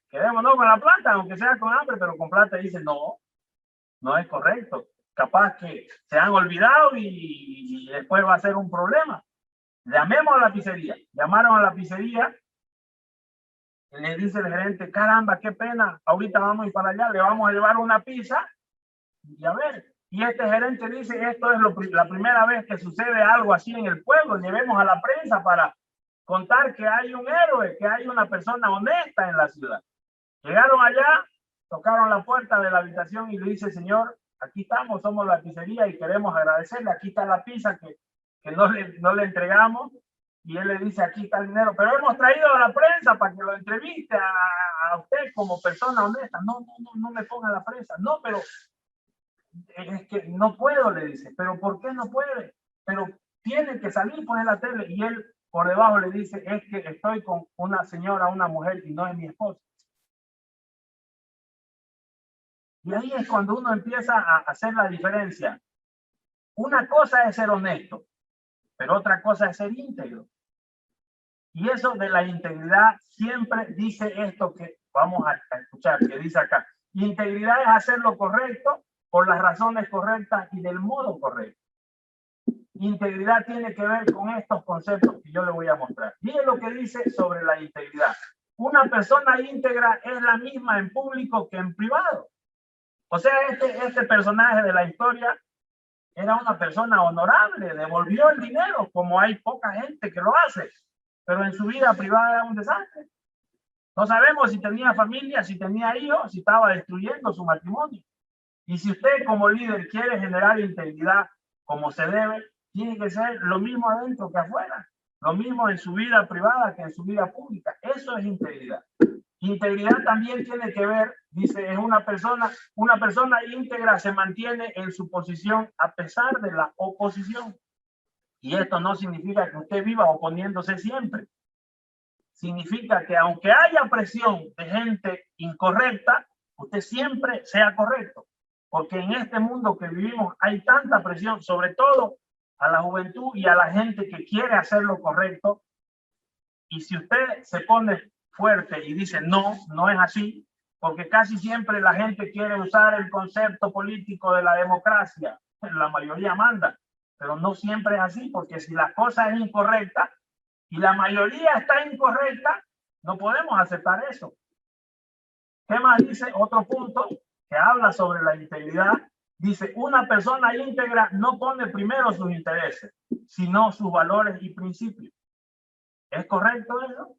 Quedémonos con la plata, aunque sea con hambre, pero con plata. Dice, no, no es correcto. Capaz que se han olvidado y después va a ser un problema. Llamemos a la pizzería. Llamaron a la pizzería y le dice el gerente, caramba, qué pena, ahorita vamos a ir para allá, le vamos a llevar una pizza y a ver. Y este gerente dice, esto es la primera vez que sucede algo así en el pueblo, llevemos a la prensa para contar que hay un héroe, que hay una persona honesta en la ciudad. Llegaron allá, tocaron la puerta de la habitación y le dice, señor, aquí estamos, somos la pizzería y queremos agradecerle, aquí está la pizza que no le entregamos. Y él le dice, aquí está el dinero, pero hemos traído a la prensa para que lo entreviste a usted como persona honesta. No me ponga la prensa. No, pero es que no puedo, le dice. ¿Pero por qué no puede? Pero tiene que salir por la tele. Y él por debajo le dice, es que estoy con una señora, una mujer y no es mi esposa. Y ahí es cuando uno empieza a hacer la diferencia. Una cosa es ser honesto, pero otra cosa es ser íntegro. Y eso de la integridad siempre dice esto que vamos a escuchar, que dice acá. Integridad es hacer lo correcto por las razones correctas y del modo correcto. Integridad tiene que ver con estos conceptos que yo le voy a mostrar. Miren lo que dice sobre la integridad. Una persona íntegra es la misma en público que en privado. O sea, este personaje de la historia era una persona honorable, devolvió el dinero, como hay poca gente que lo hace, pero en su vida privada era un desastre. No sabemos si tenía familia, si tenía hijos, si estaba destruyendo su matrimonio. Y si usted como líder quiere generar integridad como se debe, tiene que ser lo mismo adentro que afuera, lo mismo en su vida privada que en su vida pública. Eso es integridad. Integridad también tiene que ver, dice, es una persona íntegra se mantiene en su posición a pesar de la oposición. Y esto no significa que usted viva oponiéndose siempre. significa que aunque haya presión de gente incorrecta, usted siempre sea correcto. Porque en este mundo que vivimos hay tanta presión, sobre todo a la juventud y a la gente que quiere hacer lo correcto. Y si usted se pone fuerte y dice no, no es así, porque casi siempre la gente quiere usar el concepto político de la democracia, la mayoría manda, pero no siempre es así, porque si la cosa es incorrecta y la mayoría está incorrecta, no podemos aceptar eso. ¿Qué más dice? Otro punto que habla sobre la integridad. Dice, una persona íntegra no pone primero sus intereses, sino sus valores y principios. ¿Es correcto eso?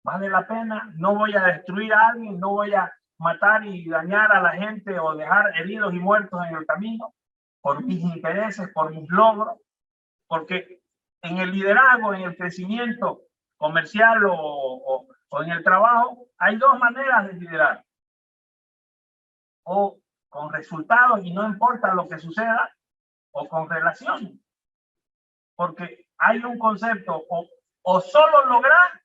¿Vale la pena? No voy a destruir a alguien, no voy a matar y dañar a la gente o dejar heridos y muertos en el camino por mis intereses, por mis logros, porque en el liderazgo, en el crecimiento comercial o en el trabajo, hay dos maneras de liderar. O con resultados y no importa lo que suceda, o con relación. Porque hay un concepto, o solo lograr,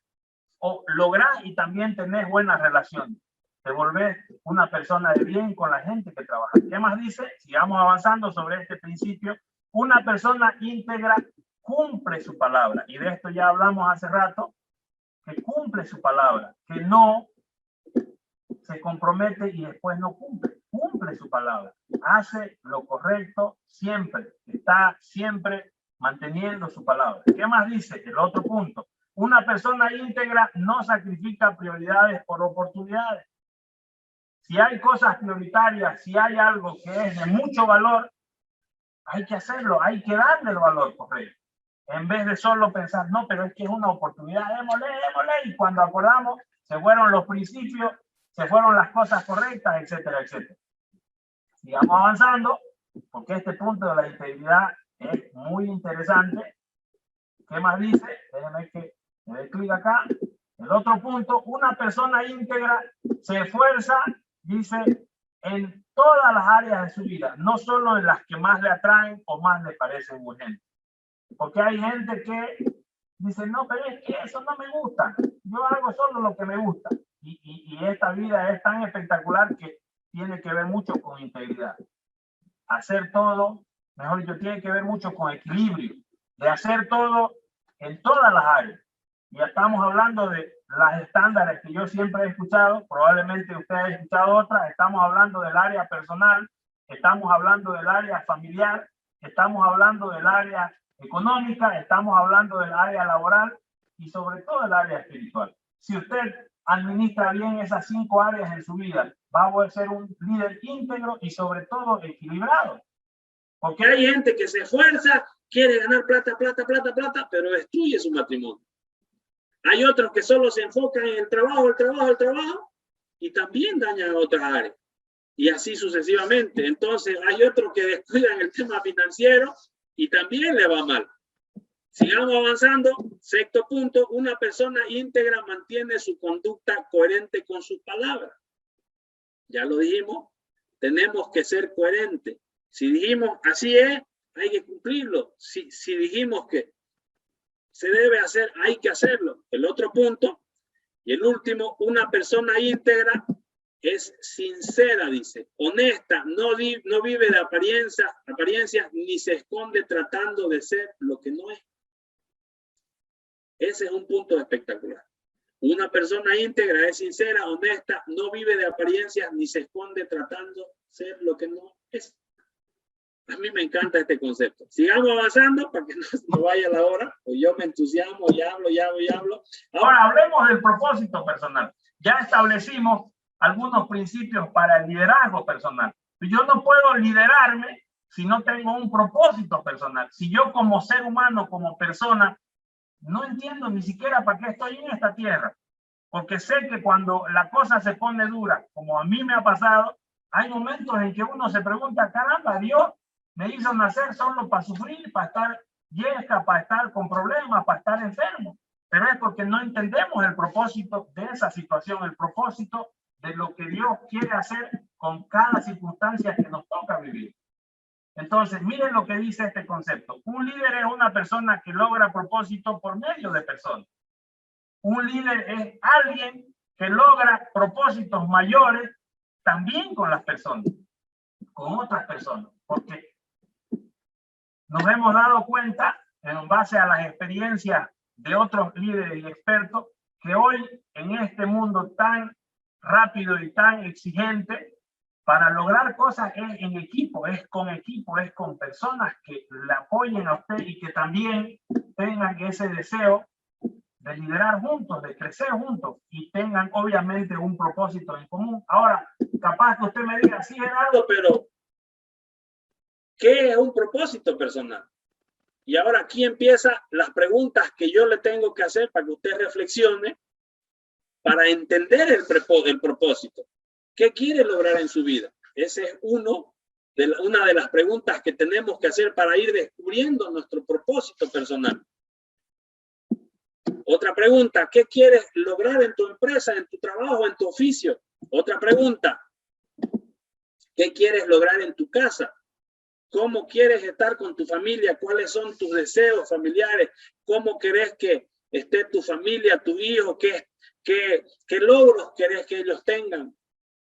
o lograr y también tener buenas relaciones. Te volvés una persona de bien con la gente que trabaja. ¿Qué más dice? Sigamos avanzando sobre este principio. Una persona íntegra cumple su palabra. Y de esto ya hablamos hace rato, que cumple su palabra, que no se compromete y después no cumple. Cumple su palabra. Hace lo correcto siempre. Está siempre manteniendo su palabra. ¿Qué más dice? El otro punto. Una persona íntegra no sacrifica prioridades por oportunidades. Si hay cosas prioritarias, si hay algo que es de mucho valor, hay que hacerlo, hay que darle el valor correcto. En vez de solo pensar, no, pero es que es una oportunidad, démosle, y cuando acordamos, se fueron los principios, se fueron las cosas correctas, etcétera, etcétera. Sigamos avanzando, porque este punto de la integridad es muy interesante. ¿Qué más dice? Déjenme que me dé clic acá. El otro punto, una persona íntegra se esfuerza, dice, en todas las áreas de su vida, no solo en las que más le atraen o más le parecen urgentes. Porque hay gente que dice, no, pero es que eso no me gusta. Yo hago solo lo que me gusta. Y esta vida es tan espectacular que tiene que ver mucho con integridad. Hacer todo, mejor dicho, tiene que ver mucho con equilibrio. De hacer todo en todas las áreas. Ya estamos hablando de las estándares que yo siempre he escuchado, probablemente usted haya escuchado otras. Estamos hablando del área personal, estamos hablando del área familiar, estamos hablando del área económica, estamos hablando del área laboral y sobre todo el área espiritual. Si usted administra bien esas 5 áreas en su vida, va a poder ser un líder íntegro y sobre todo equilibrado. Porque hay gente que se esfuerza, quiere ganar plata, pero destruye su matrimonio. Hay otros que solo se enfocan en el trabajo, y también dañan otras áreas. Y así sucesivamente. Entonces hay otros que descuidan el tema financiero y también le va mal. Sigamos avanzando. Sexto punto, una persona íntegra mantiene su conducta coherente con sus palabras. Ya lo dijimos, tenemos que ser coherentes. Si dijimos así es, hay que cumplirlo. Si dijimos que se debe hacer, hay que hacerlo. El otro punto, y el último, una persona íntegra es sincera, dice, honesta, no vive de apariencias ni se esconde tratando de ser lo que no es. Ese es un punto espectacular. Una persona íntegra es sincera, honesta, no vive de apariencias ni se esconde tratando de ser lo que no es. A mí me encanta este concepto. Sigamos avanzando para que no vaya la hora, o yo me entusiasmo y hablo. Ahora hablemos del propósito personal. Ya establecimos algunos principios para el liderazgo personal. Yo no puedo liderarme si no tengo un propósito personal. Si yo como ser humano, como persona, no entiendo ni siquiera para qué estoy en esta tierra. Porque sé que cuando la cosa se pone dura, como a mí me ha pasado, hay momentos en que uno se pregunta, caramba, Dios me hizo nacer solo para sufrir, para estar vieja, para estar con problemas, para estar enfermo. Pero es porque no entendemos el propósito de esa situación, el propósito de lo que Dios quiere hacer con cada circunstancia que nos toca vivir. Entonces, miren lo que dice este concepto. Un líder es una persona que logra propósito por medio de personas. Un líder es alguien que logra propósitos mayores también con las personas, con otras personas, porque nos hemos dado cuenta, en base a las experiencias de otros líderes y expertos, que hoy en este mundo tan rápido y tan exigente, para lograr cosas es en equipo, es con personas que le apoyen a usted y que también tengan ese deseo de liderar juntos, de crecer juntos y tengan obviamente un propósito en común. Ahora, capaz que usted me diga, sí, Gerardo, pero ¿qué es un propósito personal? Y ahora aquí empiezan las preguntas que yo le tengo que hacer para que usted reflexione para entender el propósito. ¿Qué quiere lograr en su vida? Ese es una de las preguntas que tenemos que hacer para ir descubriendo nuestro propósito personal. Otra pregunta, ¿qué quieres lograr en tu empresa, en tu trabajo, en tu oficio? Otra pregunta, ¿qué quieres lograr en tu casa? ¿Cómo quieres estar con tu familia? ¿Cuáles son tus deseos familiares? ¿Cómo querés que esté tu familia, tu hijo? ¿Qué logros querés que ellos tengan?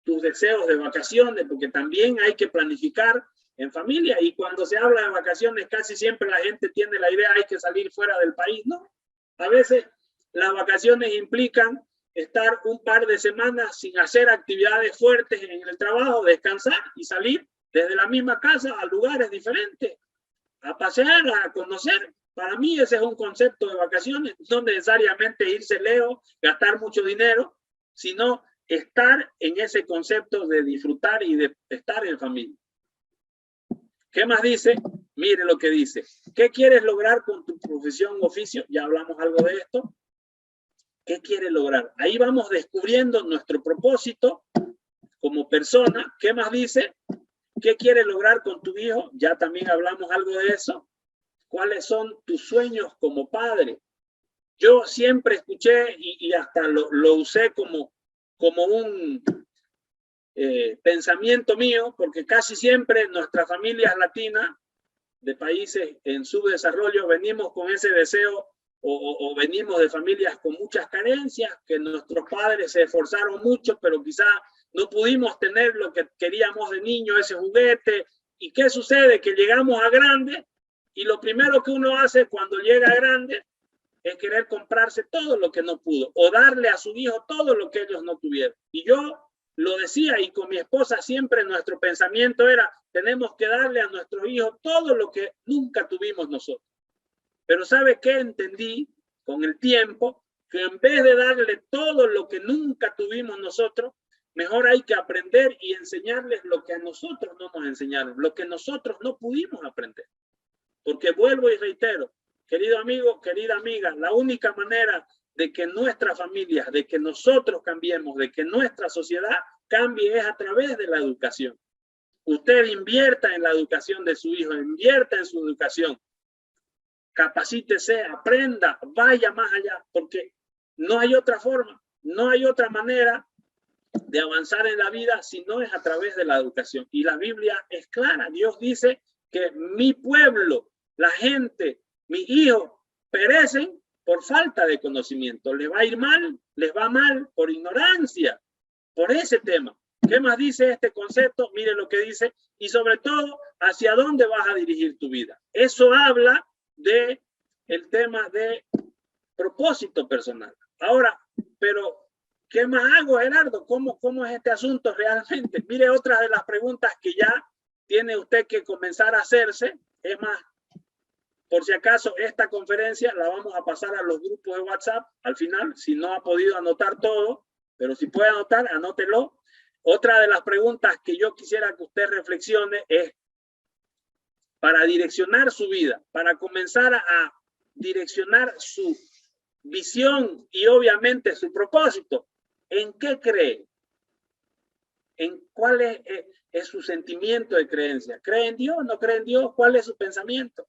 Tus deseos de vacaciones, porque también hay que planificar en familia. Y cuando se habla de vacaciones, casi siempre la gente tiene la idea hay que salir fuera del país, ¿no? A veces las vacaciones implican estar un par de semanas sin hacer actividades fuertes en el trabajo, descansar y salir desde la misma casa a lugares diferentes, a pasear, a conocer. Para mí ese es un concepto de vacaciones, no necesariamente irse lejos, gastar mucho dinero, sino estar en ese concepto de disfrutar y de estar en familia. ¿Qué más dice? Mire lo que dice. ¿Qué quieres lograr con tu profesión o oficio? Ya hablamos algo de esto. ¿Qué quieres lograr? Ahí vamos descubriendo nuestro propósito como persona. ¿Qué más dice? ¿Qué quieres lograr con tu hijo? Ya también hablamos algo de eso. ¿Cuáles son tus sueños como padre? Yo siempre escuché y hasta lo usé como un pensamiento mío, porque casi siempre nuestras familias latinas de países en subdesarrollo venimos con ese deseo o venimos de familias con muchas carencias, que nuestros padres se esforzaron mucho, pero quizá no pudimos tener lo que queríamos de niño, ese juguete. ¿Y qué sucede? Que llegamos a grande y lo primero que uno hace cuando llega a grande es querer comprarse todo lo que no pudo o darle a su hijo todo lo que ellos no tuvieron. Y yo lo decía, y con mi esposa siempre nuestro pensamiento era, tenemos que darle a nuestros hijos todo lo que nunca tuvimos nosotros. Pero ¿sabe qué? Entendí con el tiempo que en vez de darle todo lo que nunca tuvimos nosotros, mejor hay que aprender y enseñarles lo que a nosotros no nos enseñaron, lo que nosotros no pudimos aprender. Porque vuelvo y reitero, querido amigo, querida amiga, la única manera de que nuestras familias, de que nosotros cambiemos, de que nuestra sociedad cambie es a través de la educación. Usted invierta en la educación de su hijo, invierta en su educación, capacítese, aprenda, vaya más allá, porque no hay otra forma, no hay otra manera de avanzar en la vida si no es a través de la educación. Y la Biblia es clara, Dios dice que mi pueblo, la gente, mis hijos perecen por falta de conocimiento. Les va a ir mal, les va mal por ignorancia, por ese tema. ¿Qué más dice este concepto? Mire lo que dice, y sobre todo, ¿hacia dónde vas a dirigir tu vida? Eso habla de el tema de propósito personal. Ahora, pero ¿qué más hago, Gerardo? ¿Cómo es este asunto realmente? Mire otra de las preguntas que ya tiene usted que comenzar a hacerse. Es más, por si acaso, esta conferencia la vamos a pasar a los grupos de WhatsApp al final, si no ha podido anotar todo, pero si puede anotar, anótelo. Otra de las preguntas que yo quisiera que usted reflexione es, para direccionar su vida, para comenzar a direccionar su visión y obviamente su propósito, ¿en qué cree? ¿En cuál es su sentimiento de creencia? ¿Cree en Dios? ¿No cree en Dios? ¿Cuál es su pensamiento?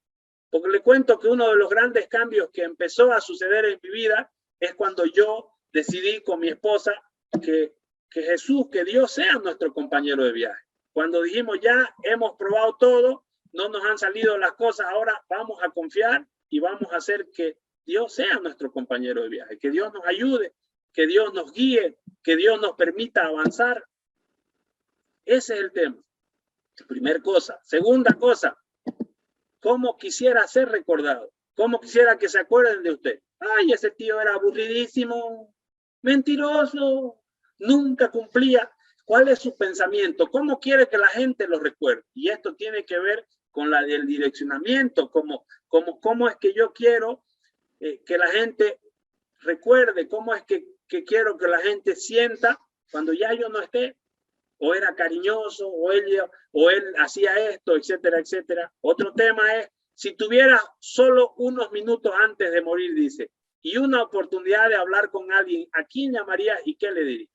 Porque le cuento que uno de los grandes cambios que empezó a suceder en mi vida es cuando yo decidí con mi esposa que Jesús, que Dios sea nuestro compañero de viaje. Cuando dijimos ya hemos probado todo, no nos han salido las cosas, ahora vamos a confiar y vamos a hacer que Dios sea nuestro compañero de viaje, que Dios nos ayude, que Dios nos guíe, que Dios nos permita avanzar. Ese es el tema. Primera cosa. Segunda cosa, ¿cómo quisiera ser recordado? ¿Cómo quisiera que se acuerden de usted? Ay, ese tío era aburridísimo, mentiroso, nunca cumplía. ¿Cuál es su pensamiento? ¿Cómo quiere que la gente lo recuerde? Y esto tiene que ver con la del direccionamiento, cómo es que yo quiero que la gente recuerde, cómo es que quiero que la gente sienta cuando ya yo no esté, o era cariñoso, o él hacía esto, etcétera, etcétera. Otro tema es, si tuviera solo unos minutos antes de morir, dice, y una oportunidad de hablar con alguien, ¿a quién llamaría y qué le diría?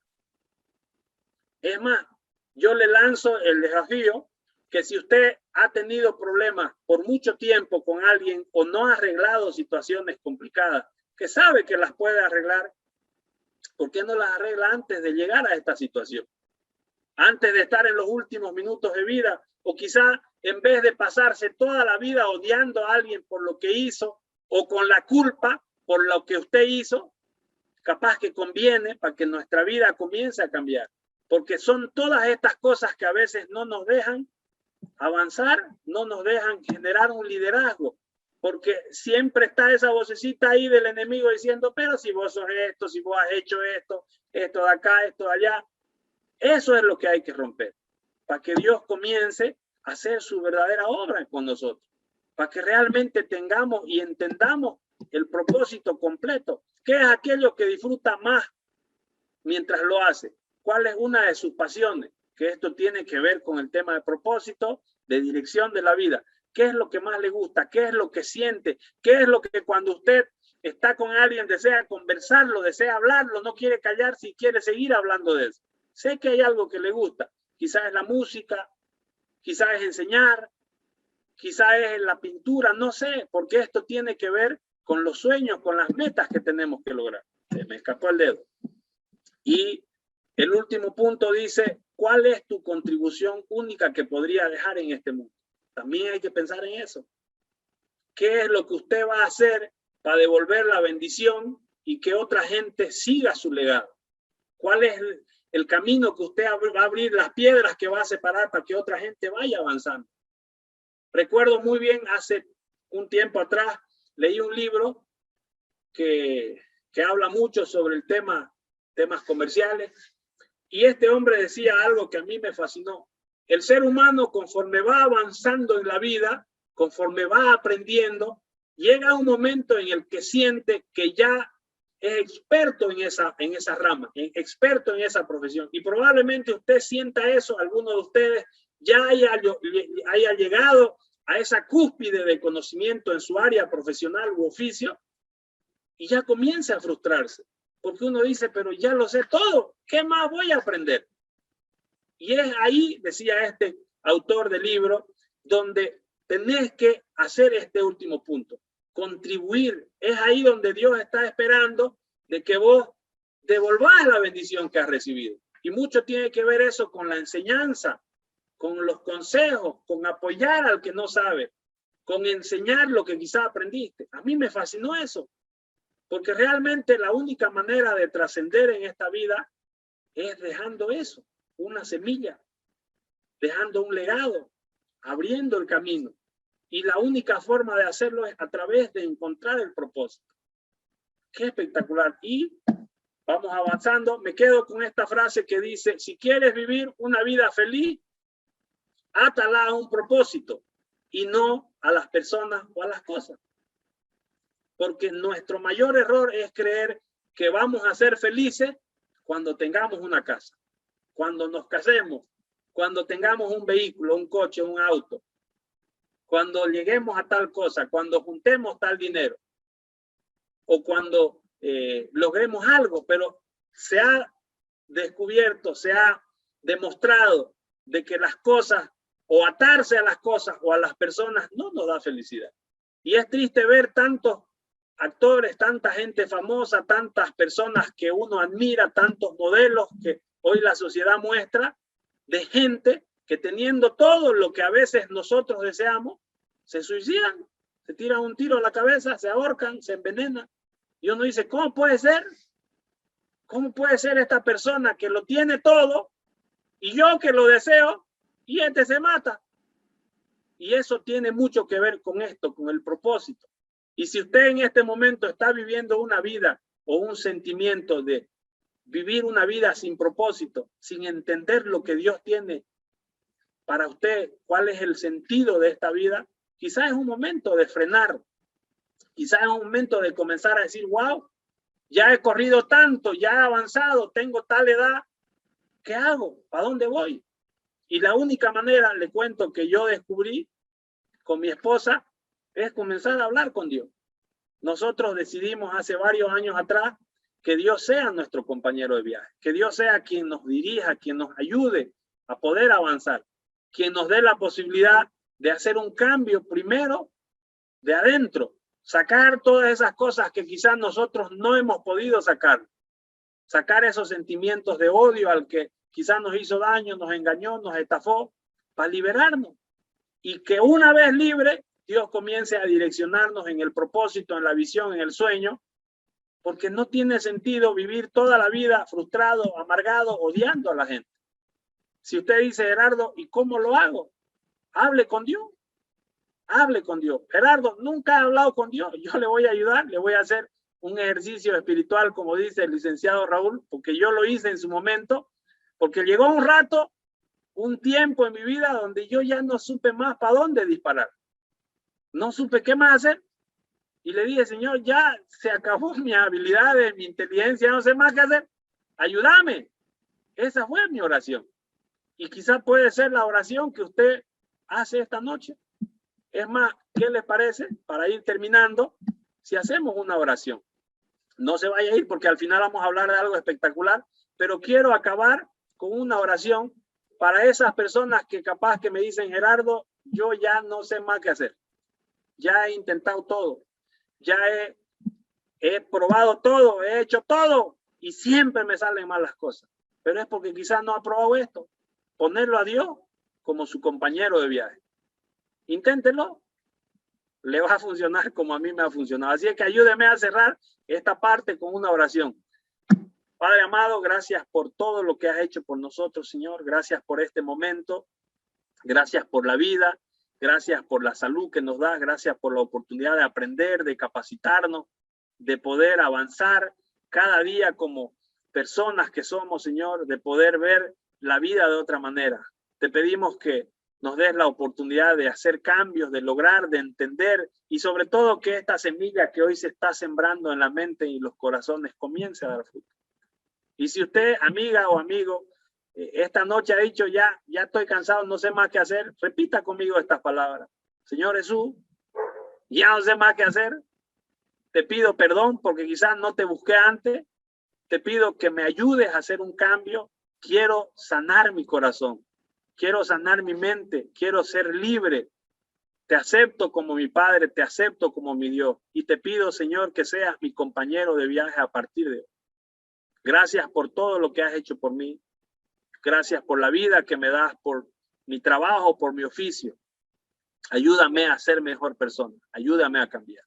Es más, yo le lanzo el desafío que si usted ha tenido problemas por mucho tiempo con alguien o no ha arreglado situaciones complicadas, que sabe que las puede arreglar, ¿por qué no las arregla antes de llegar a esta situación? Antes de estar en los últimos minutos de vida, o quizá en vez de pasarse toda la vida odiando a alguien por lo que hizo o con la culpa por lo que usted hizo, capaz que conviene para que nuestra vida comience a cambiar. Porque son todas estas cosas que a veces no nos dejan avanzar, no nos dejan generar un liderazgo, porque siempre está esa vocecita ahí del enemigo diciendo, pero si vos sos esto, si vos has hecho esto, esto de acá, esto de allá. Eso es lo que hay que romper, para que Dios comience a hacer su verdadera obra con nosotros, para que realmente tengamos y entendamos el propósito completo. ¿Qué es aquello que disfruta más mientras lo hace? ¿Cuál es una de sus pasiones? Que esto tiene que ver con el tema de propósito, de dirección de la vida. ¿Qué es lo que más le gusta? ¿Qué es lo que siente? ¿Qué es lo que cuando usted está con alguien desea conversarlo, desea hablarlo, no quiere callar, si quiere seguir hablando de eso? Sé que hay algo que le gusta. Quizás es la música, quizás es enseñar, quizás es la pintura, no sé, porque esto tiene que ver con los sueños, con las metas que tenemos que lograr. Se me escapó el dedo. Y el último punto dice, ¿cuál es tu contribución única que podría dejar en este mundo? También hay que pensar en eso. ¿Qué es lo que usted va a hacer para devolver la bendición y que otra gente siga su legado? ¿Cuál es el camino que usted va a abrir, las piedras que va a separar para que otra gente vaya avanzando? Recuerdo muy bien, hace un tiempo atrás, leí un libro que habla mucho sobre el temas comerciales, y este hombre decía algo que a mí me fascinó. El ser humano, conforme va avanzando en la vida, conforme va aprendiendo, llega un momento en el que siente que ya es experto en esa rama, experto en esa profesión. Y probablemente usted sienta eso, alguno de ustedes ya haya llegado a esa cúspide de conocimiento en su área profesional u oficio y ya comienza a frustrarse. Porque uno dice, pero ya lo sé todo, ¿qué más voy a aprender? Y es ahí, decía este autor del libro, donde tenés que hacer este último punto, contribuir. Es ahí donde Dios está esperando de que vos devolvás la bendición que has recibido. Y mucho tiene que ver eso con la enseñanza, con los consejos, con apoyar al que no sabe, con enseñar lo que quizás aprendiste. A mí me fascinó eso. Porque realmente la única manera de trascender en esta vida es dejando eso, una semilla, dejando un legado, abriendo el camino. Y la única forma de hacerlo es a través de encontrar el propósito. Qué espectacular. Y vamos avanzando. Me quedo con esta frase que dice, si quieres vivir una vida feliz, átala a un propósito y no a las personas o a las cosas. Porque nuestro mayor error es creer que vamos a ser felices cuando tengamos una casa, cuando nos casemos, cuando tengamos un vehículo, un coche, un auto, cuando lleguemos a tal cosa, cuando juntemos tal dinero o cuando logremos algo, pero se ha descubierto, se ha demostrado de que las cosas o atarse a las cosas o a las personas no nos da felicidad. Y es triste ver tantos actores, tanta gente famosa, tantas personas que uno admira, tantos modelos que hoy la sociedad muestra de gente que teniendo todo lo que a veces nosotros deseamos, se suicidan. se tiran un tiro a la cabeza, se ahorcan, se envenenan. Y uno dice, ¿cómo puede ser? ¿Cómo puede ser esta persona que lo tiene todo y yo que lo deseo y este se mata? Y eso tiene mucho que ver con esto, con el propósito. Y si usted en este momento está viviendo una vida o un sentimiento de vivir una vida sin propósito, sin entender lo que Dios tiene para usted, cuál es el sentido de esta vida, quizás es un momento de frenar. Quizás es un momento de comenzar a decir, wow, ya he corrido tanto, ya he avanzado, tengo tal edad, ¿qué hago? ¿Para dónde voy? Y la única manera, le cuento, que yo descubrí con mi esposa es comenzar a hablar con Dios. Nosotros decidimos hace varios años atrás que Dios sea nuestro compañero de viaje, que Dios sea quien nos dirija, quien nos ayude a poder avanzar, quien nos dé la posibilidad de hacer un cambio primero de adentro, sacar todas esas cosas que quizás nosotros no hemos podido sacar esos sentimientos de odio al que quizás nos hizo daño, nos engañó, nos estafó, para liberarnos. Y que una vez libre, Dios comience a direccionarnos en el propósito, en la visión, en el sueño, porque no tiene sentido vivir toda la vida frustrado, amargado, odiando a la gente. Si usted dice, Gerardo, ¿y cómo lo hago? Hable con Dios. Hable con Dios. Gerardo, nunca he hablado con Dios. Yo le voy a ayudar, le voy a hacer un ejercicio espiritual, como dice el licenciado Raúl, porque yo lo hice en su momento, porque llegó un rato, un tiempo en mi vida donde yo ya no supe más para dónde disparar. No supe qué más hacer. Y le dije, Señor, ya se acabó mi habilidad, mi inteligencia, no sé más qué hacer. Ayúdame. Esa fue mi oración. Y quizás puede ser la oración que usted hace esta noche. Es más, ¿qué les parece? Para ir terminando, si hacemos una oración. No se vaya a ir porque al final vamos a hablar de algo espectacular, pero quiero acabar con una oración para esas personas que capaz que me dicen, Gerardo, yo ya no sé más qué hacer. Ya he intentado todo. Ya he probado todo, he hecho todo y siempre me salen mal las cosas. Pero es porque quizás no ha probado esto. Ponerlo a Dios como su compañero de viaje. Inténtelo. Le va a funcionar como a mí me ha funcionado. Así es que ayúdeme a cerrar esta parte con una oración. Padre amado, gracias por todo lo que has hecho por nosotros, Señor. Gracias por este momento. Gracias por la vida. Gracias por la salud que nos das. Gracias por la oportunidad de aprender, de capacitarnos, de poder avanzar cada día como personas que somos, Señor, de poder ver la vida de otra manera. Te pedimos que nos des la oportunidad de hacer cambios, de lograr, de entender y sobre todo que esta semilla que hoy se está sembrando en la mente y los corazones comience a dar fruto. Y si usted, amiga o amigo, esta noche ha dicho ya estoy cansado, no sé más qué hacer, repita conmigo estas palabras. Señor Jesús, ya no sé más qué hacer. Te pido perdón porque quizás no te busqué antes. Te pido que me ayudes a hacer un cambio. Quiero sanar mi corazón. Quiero sanar mi mente. Quiero ser libre. Te acepto como mi Padre. Te acepto como mi Dios. Y te pido, Señor, que seas mi compañero de viaje a partir de hoy. Gracias por todo lo que has hecho por mí. Gracias por la vida que me das, por mi trabajo, por mi oficio. Ayúdame a ser mejor persona. Ayúdame a cambiar.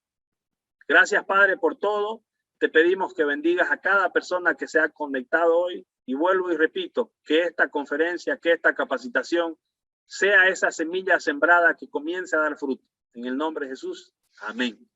Gracias, Padre, por todo. Te pedimos que bendigas a cada persona que se ha conectado hoy. Y vuelvo y repito, que esta conferencia, que esta capacitación sea esa semilla sembrada que comience a dar fruto. En el nombre de Jesús. Amén.